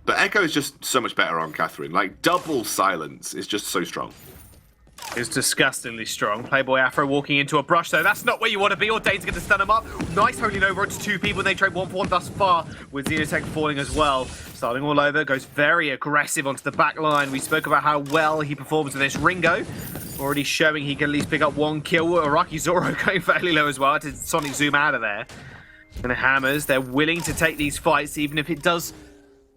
But Echo is just so much better on Catherine. Like, double silence is just so strong. It's disgustingly strong. Playboy Afro walking into a brush, though. That's not where you want to be. Ordain's going to stun him up. Nice holding over onto 2 people. They trade 1-for-1 thus far, with Xenotech falling as well. Starting all over, goes very aggressive onto the back line. We spoke about how well he performs with this Ringo. Already showing he can at least pick up 1 kill. Araki Zoro going fairly low as well. To Sonic zoom out of there. And the Hammers, they're willing to take these fights, even if it does...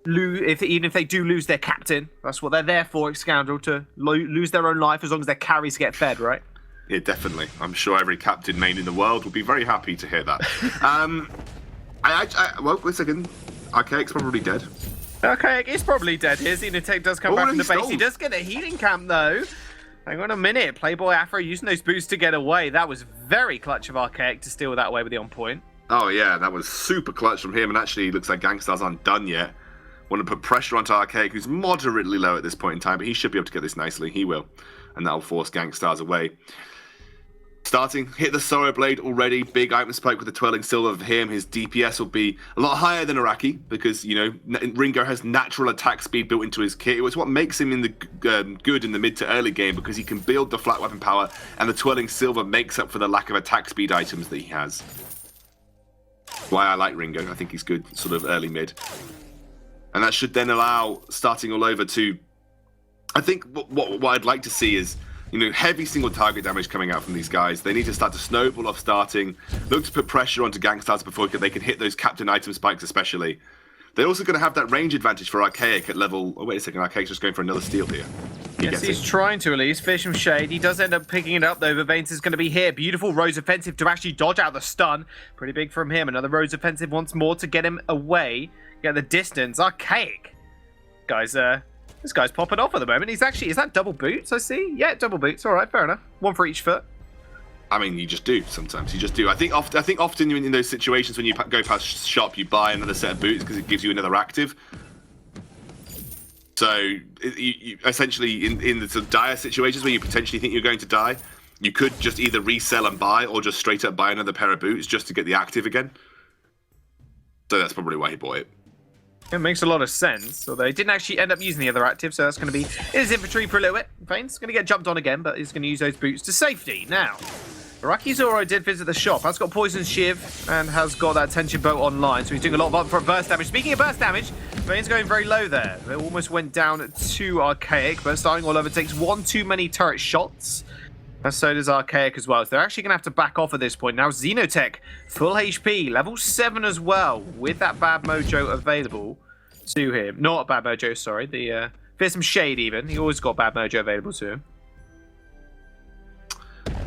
even if they do lose their captain. That's what they're there for, Scoundrel, to lose their own life as long as their carries get fed, right? Yeah, definitely. I'm sure every captain main in the world will be very happy to hear that. Well, wait a second. Archaic's probably dead. Archaic is probably dead here. Xenotech does come back from the base. He does get a healing camp, though. Hang on a minute. Playboy Afro using those boots to get away. That was very clutch of Archaic to steal that away with the on point. Oh, yeah, that was super clutch from him. And actually, looks like Gankstars aren't done yet. Want to put pressure onto Archaic, who's moderately low at this point in time, but he should be able to get this nicely. He will. And that'll force Gankstars away. Starting, hit the Sorrow Blade already. Big item spike with the Twirling Silver for him. His DPS will be a lot higher than Araki because, you know, Ringo has natural attack speed built into his kit. It was what makes him in the good in the mid to early game because he can build the flat weapon power and the Twirling Silver makes up for the lack of attack speed items that he has. Why I like Ringo. I think he's good sort of early mid. And that should then allow starting all over to... I think what I'd like to see is, you know, heavy single target damage coming out from these guys. They need to start to snowball off starting, look to put pressure onto Gankstars before they can hit those captain item spikes especially. They're also going to have that range advantage for Archaic at level... Oh, wait a second, Archaic's just going for another steal here. Yes, he's trying to at least. Fish from Shade. He does end up picking it up, though. Vanes is going to be here. Beautiful Rose offensive to actually dodge out the stun. Pretty big from him. Another Rose offensive once more to get him away. Get the distance. Archaic. Guys, this guy's popping off at the moment. He's actually... Is that double boots, I see? Yeah, double boots. All right, fair enough. 1 for each foot. I mean, you just do sometimes. You just do. I think often in those situations when you go past shop, you buy another set of boots because it gives you another active. So you essentially in the sort of dire situations where you potentially think you're going to die, you could just either resell and buy or just straight up buy another pair of boots just to get the active again. So that's probably why he bought it. It makes a lot of sense, although he didn't actually end up using the other active, so that's going to be in his inventory for a little bit. Vane's going to get jumped on again, but he's going to use those boots to safety. Now, Araki Zoro did visit the shop, has got Poison Shiv, and has got that Tension Boat online, so he's doing a lot of upfront burst damage. Speaking of burst damage, Vane's going very low there. They almost went down to Archaic, but starting all over takes 1 too many turret shots. And so does Archaic as well. So they're actually going to have to back off at this point. Now Xenotech, full HP, level 7 as well, with that Bad Mojo available to him. Not Bad Mojo, sorry. The Fearsome Shade even. He always got Bad Mojo available to him.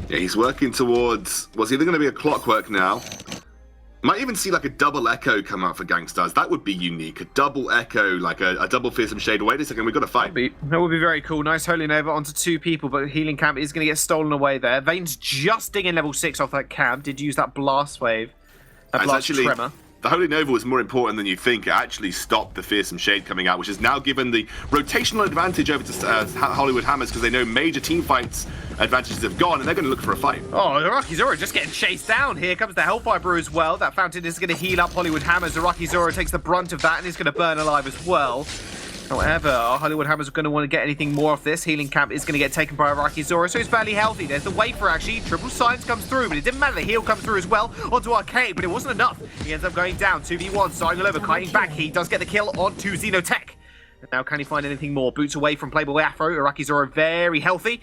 Yeah, he's working towards... Well, it's either going to be a Clockwork now. Might even see like a double Echo come out for Gankstars. That would be unique. A double Echo, like a double Fearsome Shade. Wait a second, we've got to fight. That would be very cool. Nice holding over onto 2 people, but Healing Camp is going to get stolen away there. Vane's just digging level 6 off that camp. Did use that Blast Wave. That Blast Tremor. The Holy Nova was more important than you think. It actually stopped the Fearsome Shade coming out, which has now given the rotational advantage over to Hollywood Hammers because they know major team fights advantages have gone and they're going to look for a fight. Oh, Araki Zoro just getting chased down. Here comes the Hellfire Brew as well. That fountain is going to heal up Hollywood Hammers. Araki Zoro takes the brunt of that and is going to burn alive as well. However, Hollywood Hammers are going to want to get anything more of this. Healing Camp is going to get taken by Araki Zoro, so he's fairly healthy. There's the wafer actually. Triple Science comes through, but it didn't matter. The heal comes through as well onto Arcade, but it wasn't enough. He ends up going down. 2v1, starting all over, kiting back. He does get the kill onto Xenotech. And now can he find anything more? Boots away from Playboy Afro. Araki Zoro very healthy.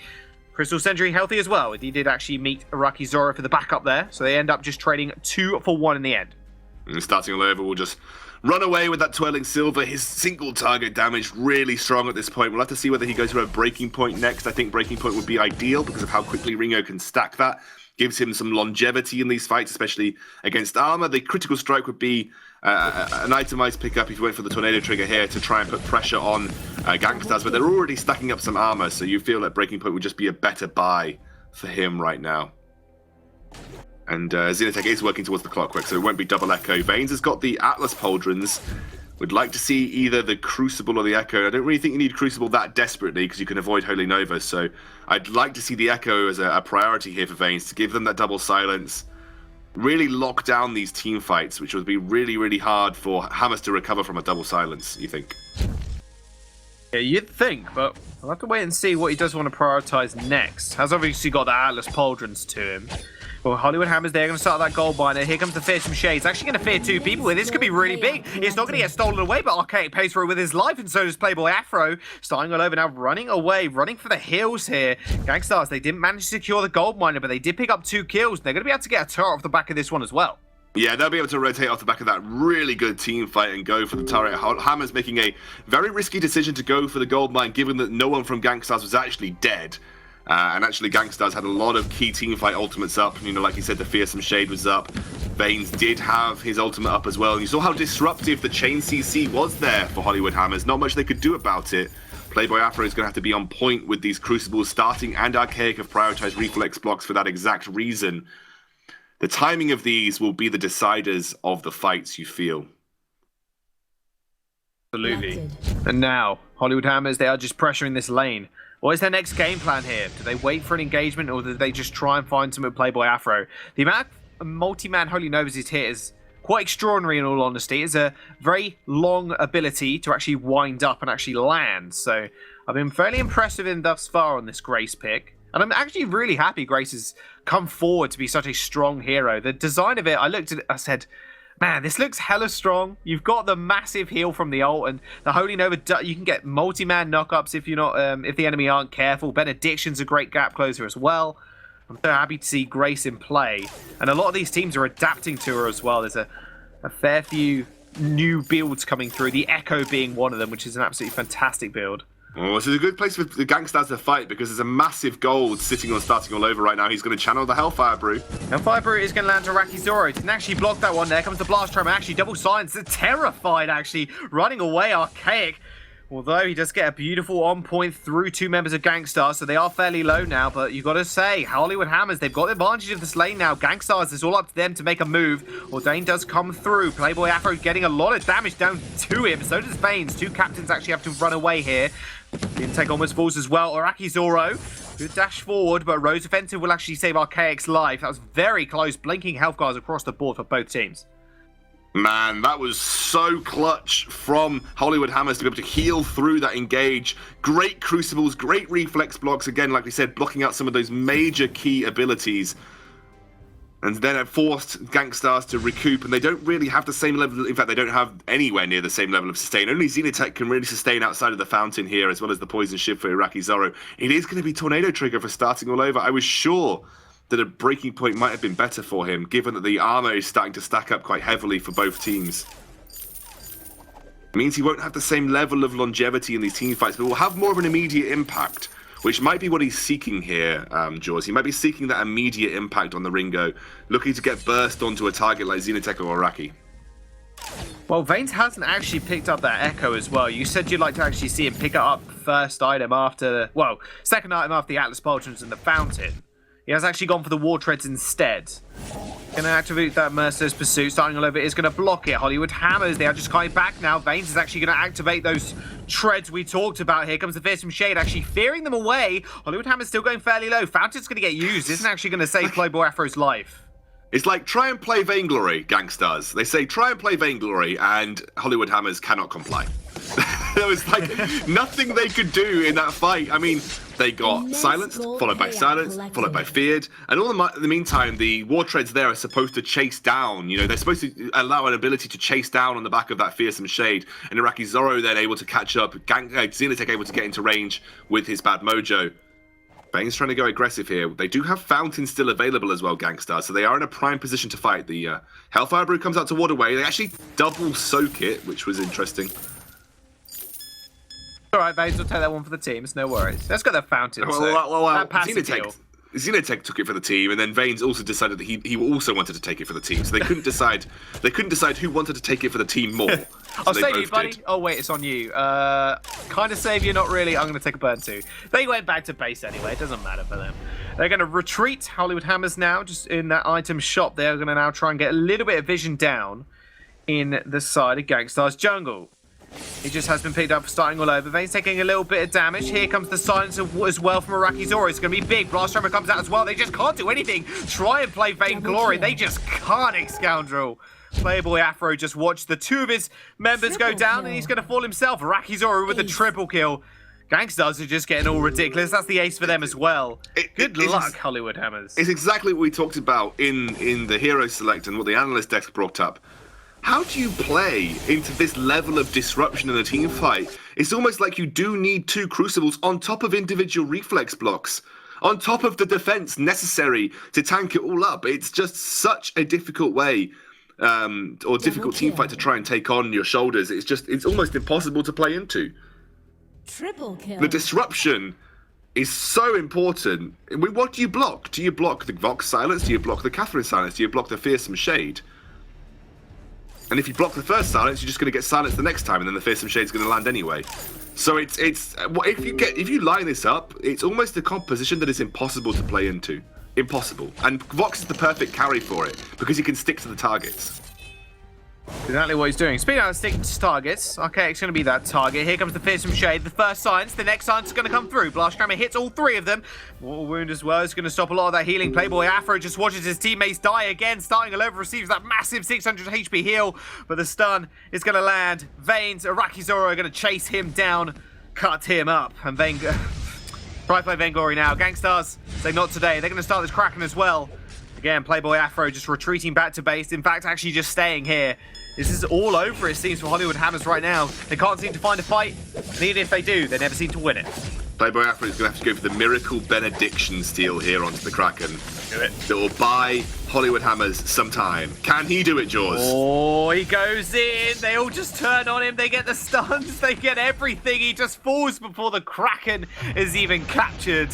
Crystal Sentry healthy as well. He did actually meet Araki Zoro for the backup there, so they end up just trading 2 for 1 in the end. And starting all over, we'll just run away with that Twirling Silver. His single target damage really strong at this point. We'll have to see whether he goes for a Breaking Point next. I think Breaking Point would be ideal because of how quickly Ringo can stack that. Gives him some longevity in these fights, especially against armor. The Critical Strike would be an itemized pickup if you went for the Tornado Trigger here to try and put pressure on Gankstars, but they're already stacking up some armor, so you feel that Breaking Point would just be a better buy for him right now. And Xenotech is working towards the Clockwork, so it won't be double Echo. Vanes has got the Atlas Pauldrons, Would like to see either the Crucible or the Echo. I don't really think you need Crucible that desperately because you can avoid Holy Nova. So I'd like to see the Echo as a priority here for Vainglory to give them that double silence. Really lock down these team fights, which would be really, really hard for Hammers to recover from a double silence, you think? Yeah, you'd think, but I'll have to wait and see what he does want to prioritize next. Has obviously got the Atlas Pauldrons to him. Well, Hollywood Hammers, they're going to start that gold miner. Here comes the Fearsome Shade. It's actually going to fear 2 people here. This could be really big. It's not going to get stolen away, but Archaic pays for it with his life, and so does Playboy Afro. Starting all over now, running away, running for the hills here. Gankstars, they didn't manage to secure the gold miner, but they did pick up 2 kills. They're going to be able to get a turret off the back of this one as well. Yeah, they'll be able to rotate off the back of that really good team fight and go for the turret. Hammer's making a very risky decision to go for the gold mine, given that no one from Gankstars was actually dead. And actually, Gankstars had a lot of key teamfight ultimates up. You know, like you said, the Fearsome Shade was up. Vainglory did have his ultimate up as well. And you saw how disruptive the Chain CC was there for Hollywood Hammers. Not much they could do about it. Playboy Afro is going to have to be on point with these Crucibles. Starting and Archaic have prioritized reflex blocks for that exact reason. The timing of these will be the deciders of the fights, you feel. Absolutely. And now, Hollywood Hammers, they are just pressuring this lane. What is their next game plan here? Do they wait for an engagement, or do they just try and find some with Playboy Afro? The amount of multi-man Holy Novas he's hit is quite extraordinary, in all honesty. It's a very long ability to actually wind up and actually land. So I've been fairly impressed with him thus far on this Grace pick. And I'm actually really happy Grace has come forward to be such a strong hero. The design of it, I looked at it, I said, man, this looks hella strong. You've got the massive heal from the ult, and the Holy Nova, you can get multi-man knockups if you're not, if the enemy aren't careful. Benediction's a great gap closer as well. I'm so happy to see Grace in play. And a lot of these teams are adapting to her as well. There's a fair few new builds coming through, the Echo being one of them, which is an absolutely fantastic build. Oh, this is a good place for the Gankstars to fight because there's a massive gold sitting on starting all over right now. He's going to channel the Hellfire Brew. Hellfire Brew is going to land to Raki Zoro. Didn't actually block that one. There comes the Blast Tram. Actually, double silence. They're terrified, actually. Running away, Archaic. Although he does get a beautiful on-point through 2 members of Gankstars, so they are fairly low now. But you've got to say, Hollywood Hammers, they've got the advantage of this lane now. Gankstars, it's all up to them to make a move. Ordain does come through. Playboy Afro getting a lot of damage down to him. So does Vainglory. 2 captains actually have to run away here. The intake almost falls as well. Araki Zoro, good dash forward, but Rose Offensive will actually save Archaic's life. That was very close. Blinking health guards across the board for both teams. Man, that was so clutch from Hollywood Hammers to be able to heal through that engage. Great Crucibles, great reflex blocks. Again, like we said, blocking out some of those major key abilities. And then it forced Gankstars to recoup, and they don't really have the same level. In fact, they don't have anywhere near the same level of sustain. Only Xenotech can really sustain outside of the fountain here, as well as the poison shift for Iraqi Zoro. It is going to be Tornado Trigger for starting all over. I was sure that a breaking point might have been better for him, given that the armor is starting to stack up quite heavily for both teams. It means he won't have the same level of longevity in these team fights, but will have more of an immediate impact, which might be what he's seeking here, Jaws. He might be seeking that immediate impact on the Ringo, looking to get burst onto a target like Xenotech or Iraqi. Well, Vainglory hasn't actually picked up that Echo as well. You said you'd like to actually see him pick up first item after, well, second item after the Atlas Pauldrons and the Fountain. He has actually gone for the War Treads instead. Going to activate that Merciless Pursuit. Starting all over is going to block it. Hollywood Hammers, they are just coming back now. Vainglory is actually going to activate those treads we talked about. Here comes the Fearsome Shade, actually fearing them away. Hollywood Hammers still going fairly low. Fountain's going to get used. Isn't actually going to save Playboy Afro's life. It's like, try and play Vainglory, Gankstars. They say, try and play Vainglory, and Hollywood Hammers cannot comply. There was like nothing they could do in that fight. I mean, they got silenced, followed by silence, followed by feared, and all in the meantime, the War Treads there are supposed to chase down. You know, they're supposed to allow an ability to chase down on the back of that Fearsome Shade, and Iraqi Zoro then able to catch up, Xenotech able to get into range with his bad mojo. Vaing's trying to go aggressive here. They do have Fountain still available as well, Gankstars, so they are in a prime position to fight. The Hellfire Brew comes out to ward away. They actually double soak it, which was interesting. All right, Vainglory will take that one for the team. It's no worries. Let's get that Fountain. That passive heal. Xenotech took it for the team, and then Vainglory also decided that he also wanted to take it for the team. So they couldn't decide. They couldn't decide who wanted to take it for the team more. So I'll save you, buddy. Oh wait, it's on you. Kind of save you, not really. I'm going to take a burn too. They went back to base anyway. It doesn't matter for them. They're going to retreat. Hollywood Hammers now, just in that item shop. They're going to now try and get a little bit of vision down. in the side of Gankstars jungle. He just has been picked up for starting all over. Vane's taking a little bit of damage. Here comes the silence as well from Arakizora. It's going to be big. Blast Tremor comes out as well. They just can't do anything. Try and play Vainglory. They just can't, Scoundrel. Playboy Afro just watched the two of his members go down, and he's going to fall himself. Arakizora with a triple kill. Gankstars are just getting all ridiculous. That's the ace for them as well. Good luck, Hollywood Hammers. It's exactly what we talked about in the Hero Select and what the analyst desk brought up. How do you play into this level of disruption in a team fight? It's almost like you do need two Crucibles on top of individual reflex blocks, on top of the defense necessary to tank it all up. It's just such a difficult way, or difficult team fight to try and take on your shoulders. It's almost impossible to play into. Triple kill. The disruption is so important. What do you block? Do you block the Vox silence? Do you block the Catherine silence? Do you block the Fearsome Shade? And if you block the first silence, you're just going to get silenced the next time, and then the Fearsome Shade's going to land anyway. So if you line this up, it's almost a composition that is impossible to play into. Impossible. And Vox is the perfect carry for it, because he can stick to the targets. Exactly what he's doing. Speaking of sticking to targets, okay, it's going to be that target. Here comes the Fearsome Shade. The first silence, the next silence is going to come through. Blast Tremor hits all three of them. Mortal Wound as well. It's going to stop a lot of that healing. Playboy Afro just watches his teammates die again. Starting all over, receives that massive 600 HP heal, but the stun is going to land. Vanes, Arakizora are going to chase him down, cut him up, and then try to play Vainglory now. Gankstars say not today. They're going to start this Kraken as well. Again, Playboy Afro just retreating back to base. In fact, actually just staying here. This is all over, it seems, for Hollywood Hammers right now. They can't seem to find a fight. And even if they do, they never seem to win it. Playboy Afro is going to have to go for the Miracle Benediction steal here onto the Kraken. Do it. That will buy Hollywood Hammers some time. Can he do it, Jaws? Oh, he goes in. They all just turn on him. They get the stuns. They get everything. He just falls before the Kraken is even captured.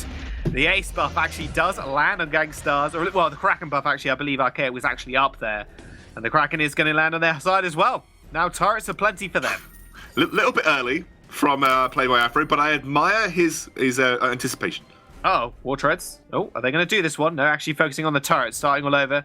The ace buff actually does land on Gankstars. Or, well, the Kraken buff, actually, I believe Arcade was actually up there. And the Kraken is going to land on their side as well. Now turrets are plenty for them. Little bit early from Playboy Afro, but I admire his anticipation. Oh, War Treads. Oh, are they going to do this one? They're actually focusing on the turret, starting all over.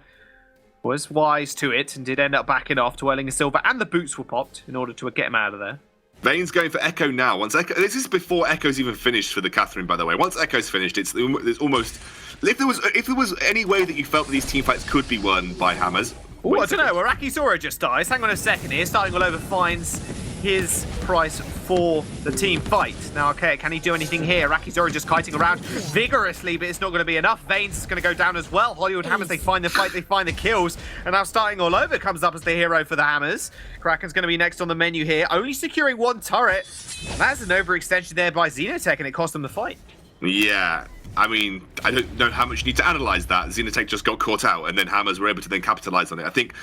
Was wise to it and did end up backing off, twirling a silver, and the boots were popped in order to get him out of there. Vane's going for Echo now. This is before Echo's even finished for the Catherine, by the way. Once Echo's finished, it's almost... If there was any way that you felt that these teamfights could be won by Hammers... Oh, I don't know. Arakizora just dies. Hang on a second here. Starting all over finds his price for the team fight. Now, okay, can he do anything here? Arakizora just kiting around vigorously, but it's not going to be enough. Vane's is going to go down as well. Hollywood Hammers, they find the fight, they find the kills. And now starting all over comes up as the hero for the Hammers. Kraken's going to be next on the menu here. Only securing one turret. And that's an overextension there by Xenotech, and it cost them the fight. Yeah. I mean, I don't know how much you need to analyze that. Xenotech just got caught out, and then Hammers were able to then capitalize on it. I think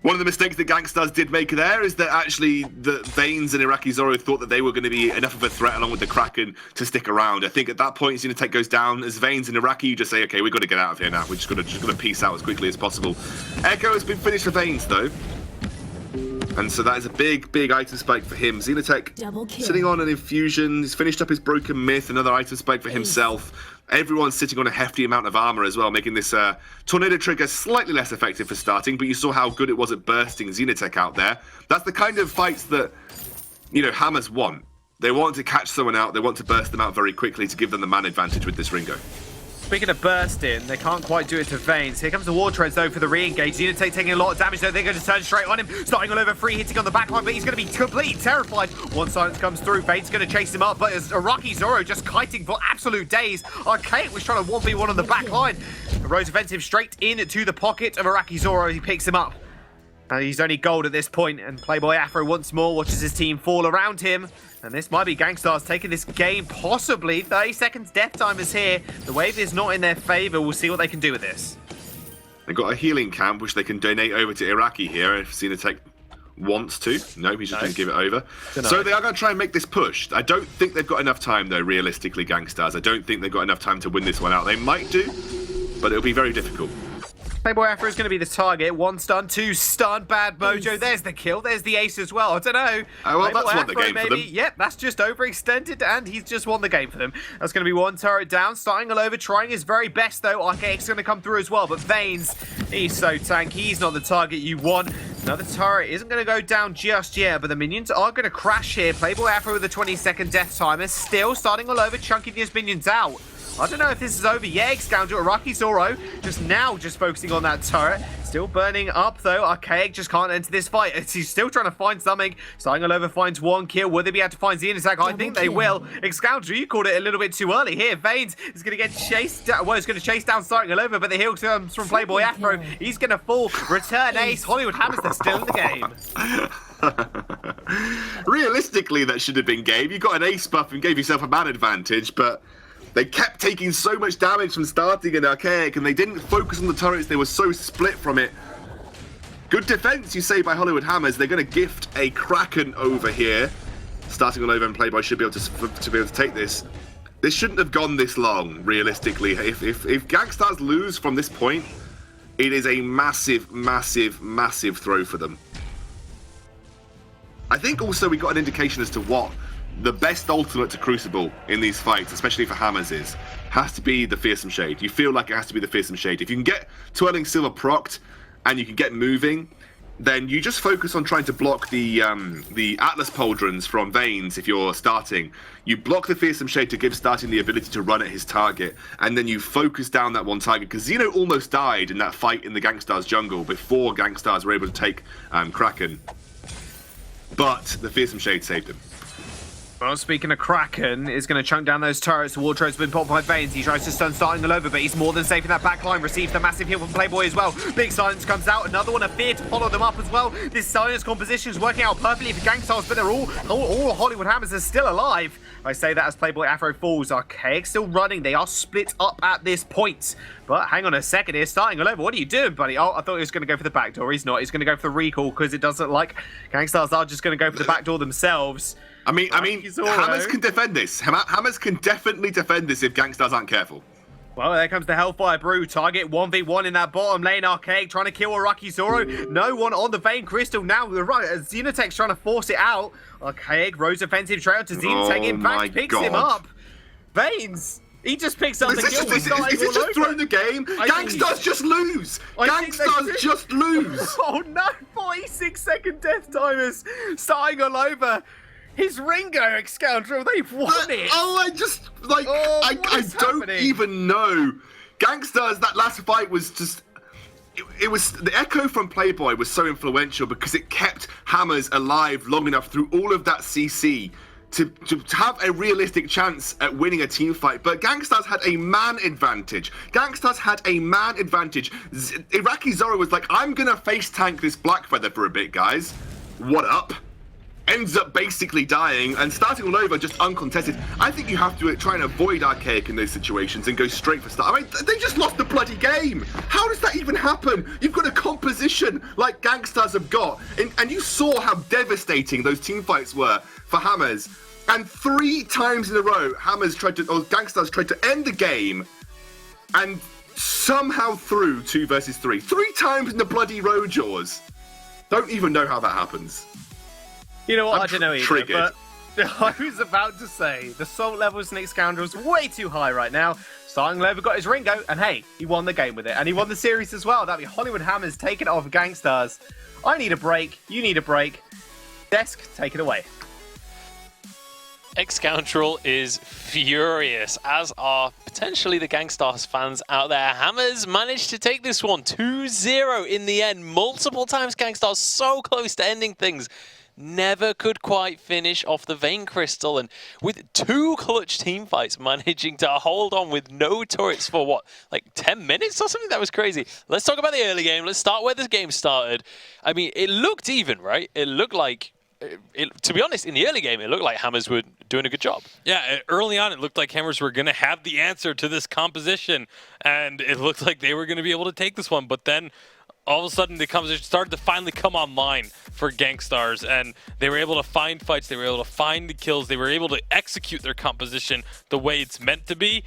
one of the mistakes that Gankstars did make there is that actually the Vanes and Arakizora thought that they were going to be enough of a threat along with the Kraken to stick around. I think at that point, Xenotech goes down. As Vanes and Araki, you just say, okay, we've got to get out of here now. We're just going to peace out as quickly as possible. Echo has been finished for Vanes, though. And so that is a big, big item spike for him. Xenotech sitting on an infusion. He's finished up his broken myth, another item spike for himself. Everyone's sitting on a hefty amount of armor as well, making this tornado trigger slightly less effective for starting, but you saw how good it was at bursting Xenotech out there. That's the kind of fights that, you know, Hammers want. They want to catch someone out, they want to burst them out very quickly to give them the man advantage with this Ringo. Speaking of bursting, they can't quite do it to Vanes. Here comes the War Treads, though, for the re-engage. Xenotech taking a lot of damage, though. They're going to turn straight on him. Starting all over, free hitting on the backline, but he's going to be completely terrified. One silence comes through. Vane's going to chase him up, but as Arakizora just kiting for absolute days. Archaic was trying to 1v1 on the backline. The Rose offensive straight into the pocket of Arakizora as he picks him up. He's only gold at this point, and Playboy Afro once more watches his team fall around him. And this might be Gankstars taking this game, possibly. 30 seconds death time is here. The wave is not in their favor. We'll see what they can do with this. They've got a healing camp, which they can donate over to Iraqi here if Xenotech wants to. No, he's just going to give it over. So they are going to try and make this push. I don't think they've got enough time, though, realistically, Gankstars. I don't think they've got enough time to win this one out. They might do, but it'll be very difficult. Playboy Afro is going to be the target. One stun, two stun, bad mojo. There's the kill. There's the ace as well. I don't know. Oh, well, Playboy that's won the Afro, game for them. Yep, that's just overextended, and he's just won the game for them. That's going to be one turret down. Starting all over, trying his very best, though. Archaic's going to come through as well, but Vanes, he's so tanky. He's not the target you want. Another turret isn't going to go down just yet, but the minions are going to crash here. Playboy Afro with a 20-second death timer, still starting all over, chunking his minions out. I don't know if this is over yet. Scoundrel Rocky Zoro just focusing on that turret. Still burning up though. Archaic just can't enter this fight. He's still trying to find something. Starting all over finds one kill. Will they be able to find Xenosack? I think they will. Scoundrel, you called it a little bit too early here. Veins is going to get chased down. Well, he's going to chase down Starting all over, but the heal comes from Playboy Afro. He's going to fall. Return Ace. Hollywood Hammers, they're still in the game. Realistically, that should have been game. You got an ace buff and gave yourself a man advantage, but they kept taking so much damage from starting an Archaic, and they didn't focus on the turrets. They were so split from it. Good defense, you say, by Hollywood Hammers. They're going to gift a Kraken over here. Starting all over, and Playboy should be able to take this. This shouldn't have gone this long, realistically. If Gankstars lose from this point, it is a massive, massive, massive throw for them. I think also we got an indication as to what the best ultimate to Crucible in these fights, especially for Hammers, has to be the Fearsome Shade. You feel like it has to be the Fearsome Shade. If you can get Twirling Silver procced and you can get moving, then you just focus on trying to block the Atlas Pauldrons from Veins if you're starting. You block the Fearsome Shade to give Starting the ability to run at his target, and then you focus down that one target, because Xeno almost died in that fight in the Gankstars jungle before Gankstars were able to take Kraken. But the Fearsome Shade saved him. Well, speaking of Kraken, is going to chunk down those turrets. The Wardrobe's been popped by Veins. He tries to stun Starting all over, but he's more than safe in that back line. Receives the massive heal from Playboy as well. Big Silence comes out. Another one, a Fear to follow them up as well. This Silence composition is working out perfectly for Gankstars, but they're all Hollywood Hammers are still alive. I say that as Playboy Afro falls. Archaic still running. They are split up at this point. But hang on a second here. Starting all over. What are you doing, buddy? Oh, I thought he was going to go for the back door. He's not. He's going to go for the recall, because it doesn't look like Gankstars are just going to go for the back door themselves. I mean, Hammers can defend this. Hammers can definitely defend this if Gankstars aren't careful. Well, there comes the Hellfire Brew. Target 1v1 in that bottom lane. Archaic trying to kill Araki Zoro. No one on the Vein Crystal now. Xenotech's trying to force it out. Archaic, Rose offensive trail to Xenotech. In fact, picks him up. Veins. He just picks up the kill. Is it just throwing the game? Gankstars just lose. Gankstars just lose. Oh no, 46-second death timers. Starting all over. His Ringo, Scoundrel, they've won it. I don't even know. Gankstars, that last fight was just... It was the echo from Playboy was so influential because it kept Hammers alive long enough through all of that CC to have a realistic chance at winning a team fight. But Gankstars had a man advantage. Iraqi Zoro was like, I'm gonna face tank this Blackfeather for a bit, guys. What up? Ends up basically dying and starting all over just uncontested. I think you have to try and avoid Archaic in those situations and go straight for start. I mean, they just lost the bloody game. How does that even happen? You've got a composition like Gankstars have got, and you saw how devastating those team fights were for Hammers. And 3 times in a row, Gankstars tried to end the game and somehow threw 2 versus 3. 3 times in the bloody row, Jaws. Don't even know how that happens. You know what? I don't know either, triggered. But I was about to say, the salt levels Nick Scoundrel's way too high right now. Starting Lover got his Ringo, and hey, he won the game with it. And he won the series as well. That'd be Hollywood Hammers taking it off of Gankstars. I need a break. You need a break. Desk, take it away. Scoundrel is furious, as are potentially the Gankstars fans out there. Hammers managed to take this one 2-0 in the end. Multiple times Gankstars so close to ending things. Never could quite finish off the Vein Crystal, and with 2 clutch team fights managing to hold on with no turrets for what, like 10 minutes or something? That was crazy. Let's talk about the early game. Let's start where this game started. I mean, it looked even, right? It looked like, to be honest, in the early game, it looked like Hammers were doing a good job. Yeah, early on, it looked like Hammers were going to have the answer to this composition, and it looked like they were going to be able to take this one, but then all of a sudden, the composition started to finally come online for Gankstars, and they were able to find fights, they were able to find the kills, they were able to execute their composition the way it's meant to be.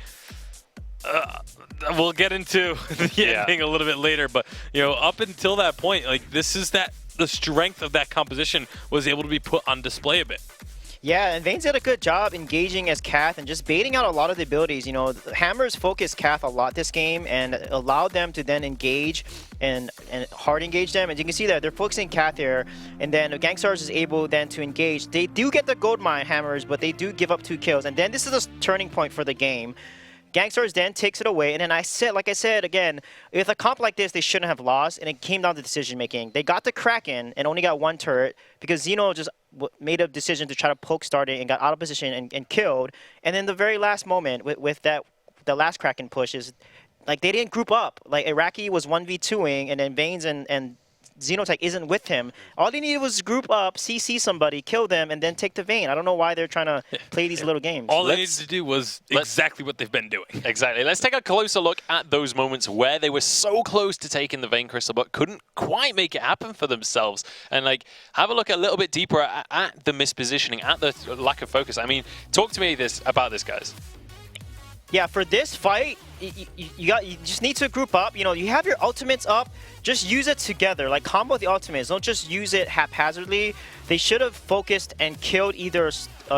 We'll get into the ending a little bit later, but up until that point, like the strength of that composition was able to be put on display a bit. Yeah, and Vane's did a good job engaging as Kath and just baiting out a lot of the abilities. You know, Hammers focused Kath a lot this game and allowed them to then engage and hard engage them. And you can see that they're focusing Kath here, and then Gankstars is able then to engage. They do get the gold mine Hammers, but they do give up 2 kills. And then this is a turning point for the game. Gankstars then takes it away, and then like I said again, with a comp like this, they shouldn't have lost, and it came down to decision making. They got the Kraken and only got 1 turret because Xeno just made a decision to try to poke starting and got out of position and killed. And then the very last moment with the last Kraken push is like they didn't group up. Like Iraqi was 1v2ing, and then Vanes and Xenotech isn't with him. All they needed was group up, CC somebody, kill them, and then take the Vayne. I don't know why they're trying to play these little games. All they needed to do was exactly what they've been doing. Exactly. Let's take a closer look at those moments where they were so close to taking the Vayne Crystal, but couldn't quite make it happen for themselves. And like, have a look a little bit deeper at the mispositioning, at the lack of focus. I mean, talk to me about this, guys. Yeah, for this fight, you just need to group up. You know, you have your ultimates up. Just use it together. Like, combo the ultimates. Don't just use it haphazardly. They should have focused and killed either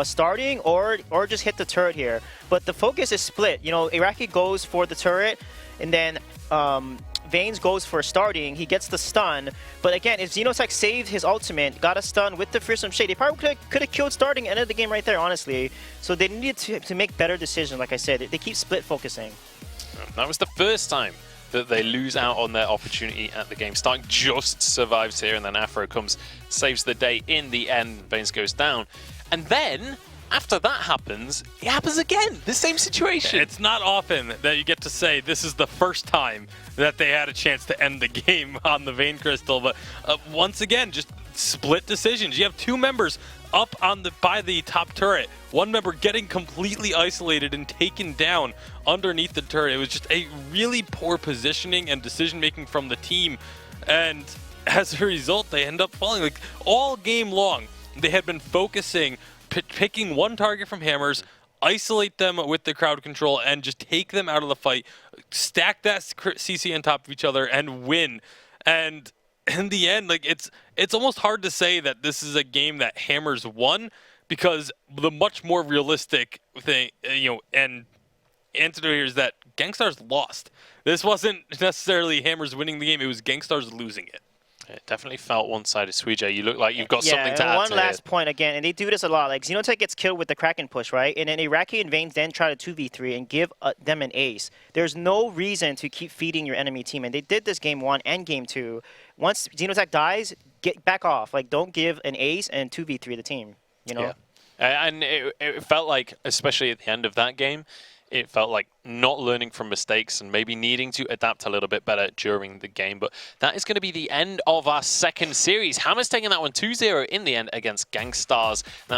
starting or just hit the turret here. But the focus is split. You know, Iraqi goes for the turret, and then Vanes goes for starting. He gets the stun. But again, if Xenotech saved his ultimate, got a stun with the Fearsome Shade, they probably could have killed starting and ended the game right there, honestly. So they needed to make better decisions, like I said. They keep split focusing. That was the first time that they lose out on their opportunity at the game. Stark just survives here, and then Afro comes, saves the day in the end. Vanes goes down. And then, after that happens, it happens again. The same situation. It's not often that you get to say this is the first time that they had a chance to end the game on the Vayne Crystal. But once again, just split decisions. You have 2 members up on by the top turret. 1 member getting completely isolated and taken down underneath the turret. It was just a really poor positioning and decision making from the team. And as a result, they end up falling. Like, all game long, they had been focusing, picking 1 target from Hammers, isolate them with the crowd control, and just take them out of the fight, stack that CC on top of each other, and win. And in the end, like, it's almost hard to say that this is a game that Hammers won, because the much more realistic thing, and antidote here is that Gankstars lost. This wasn't necessarily Hammers winning the game; it was Gankstars losing it. It definitely felt one-sided. Suijay, you look like you've got something to add. Yeah, one to last point again, and they do this a lot. Like, Xenotech gets killed with the Kraken push, right? And then Iraqi and Vanes then try to 2v3 and give them an ace. There's no reason to keep feeding your enemy team, and they did this game 1 and game 2. Once Xenotech dies, get back off. Like, don't give an ace and 2v3 the team, you know? Yeah. And it felt like, especially at the end of that game, it felt like not learning from mistakes and maybe needing to adapt a little bit better during the game. But that is going to be the end of our second series. Hammers taking that one 2-0 in the end against Gankstars.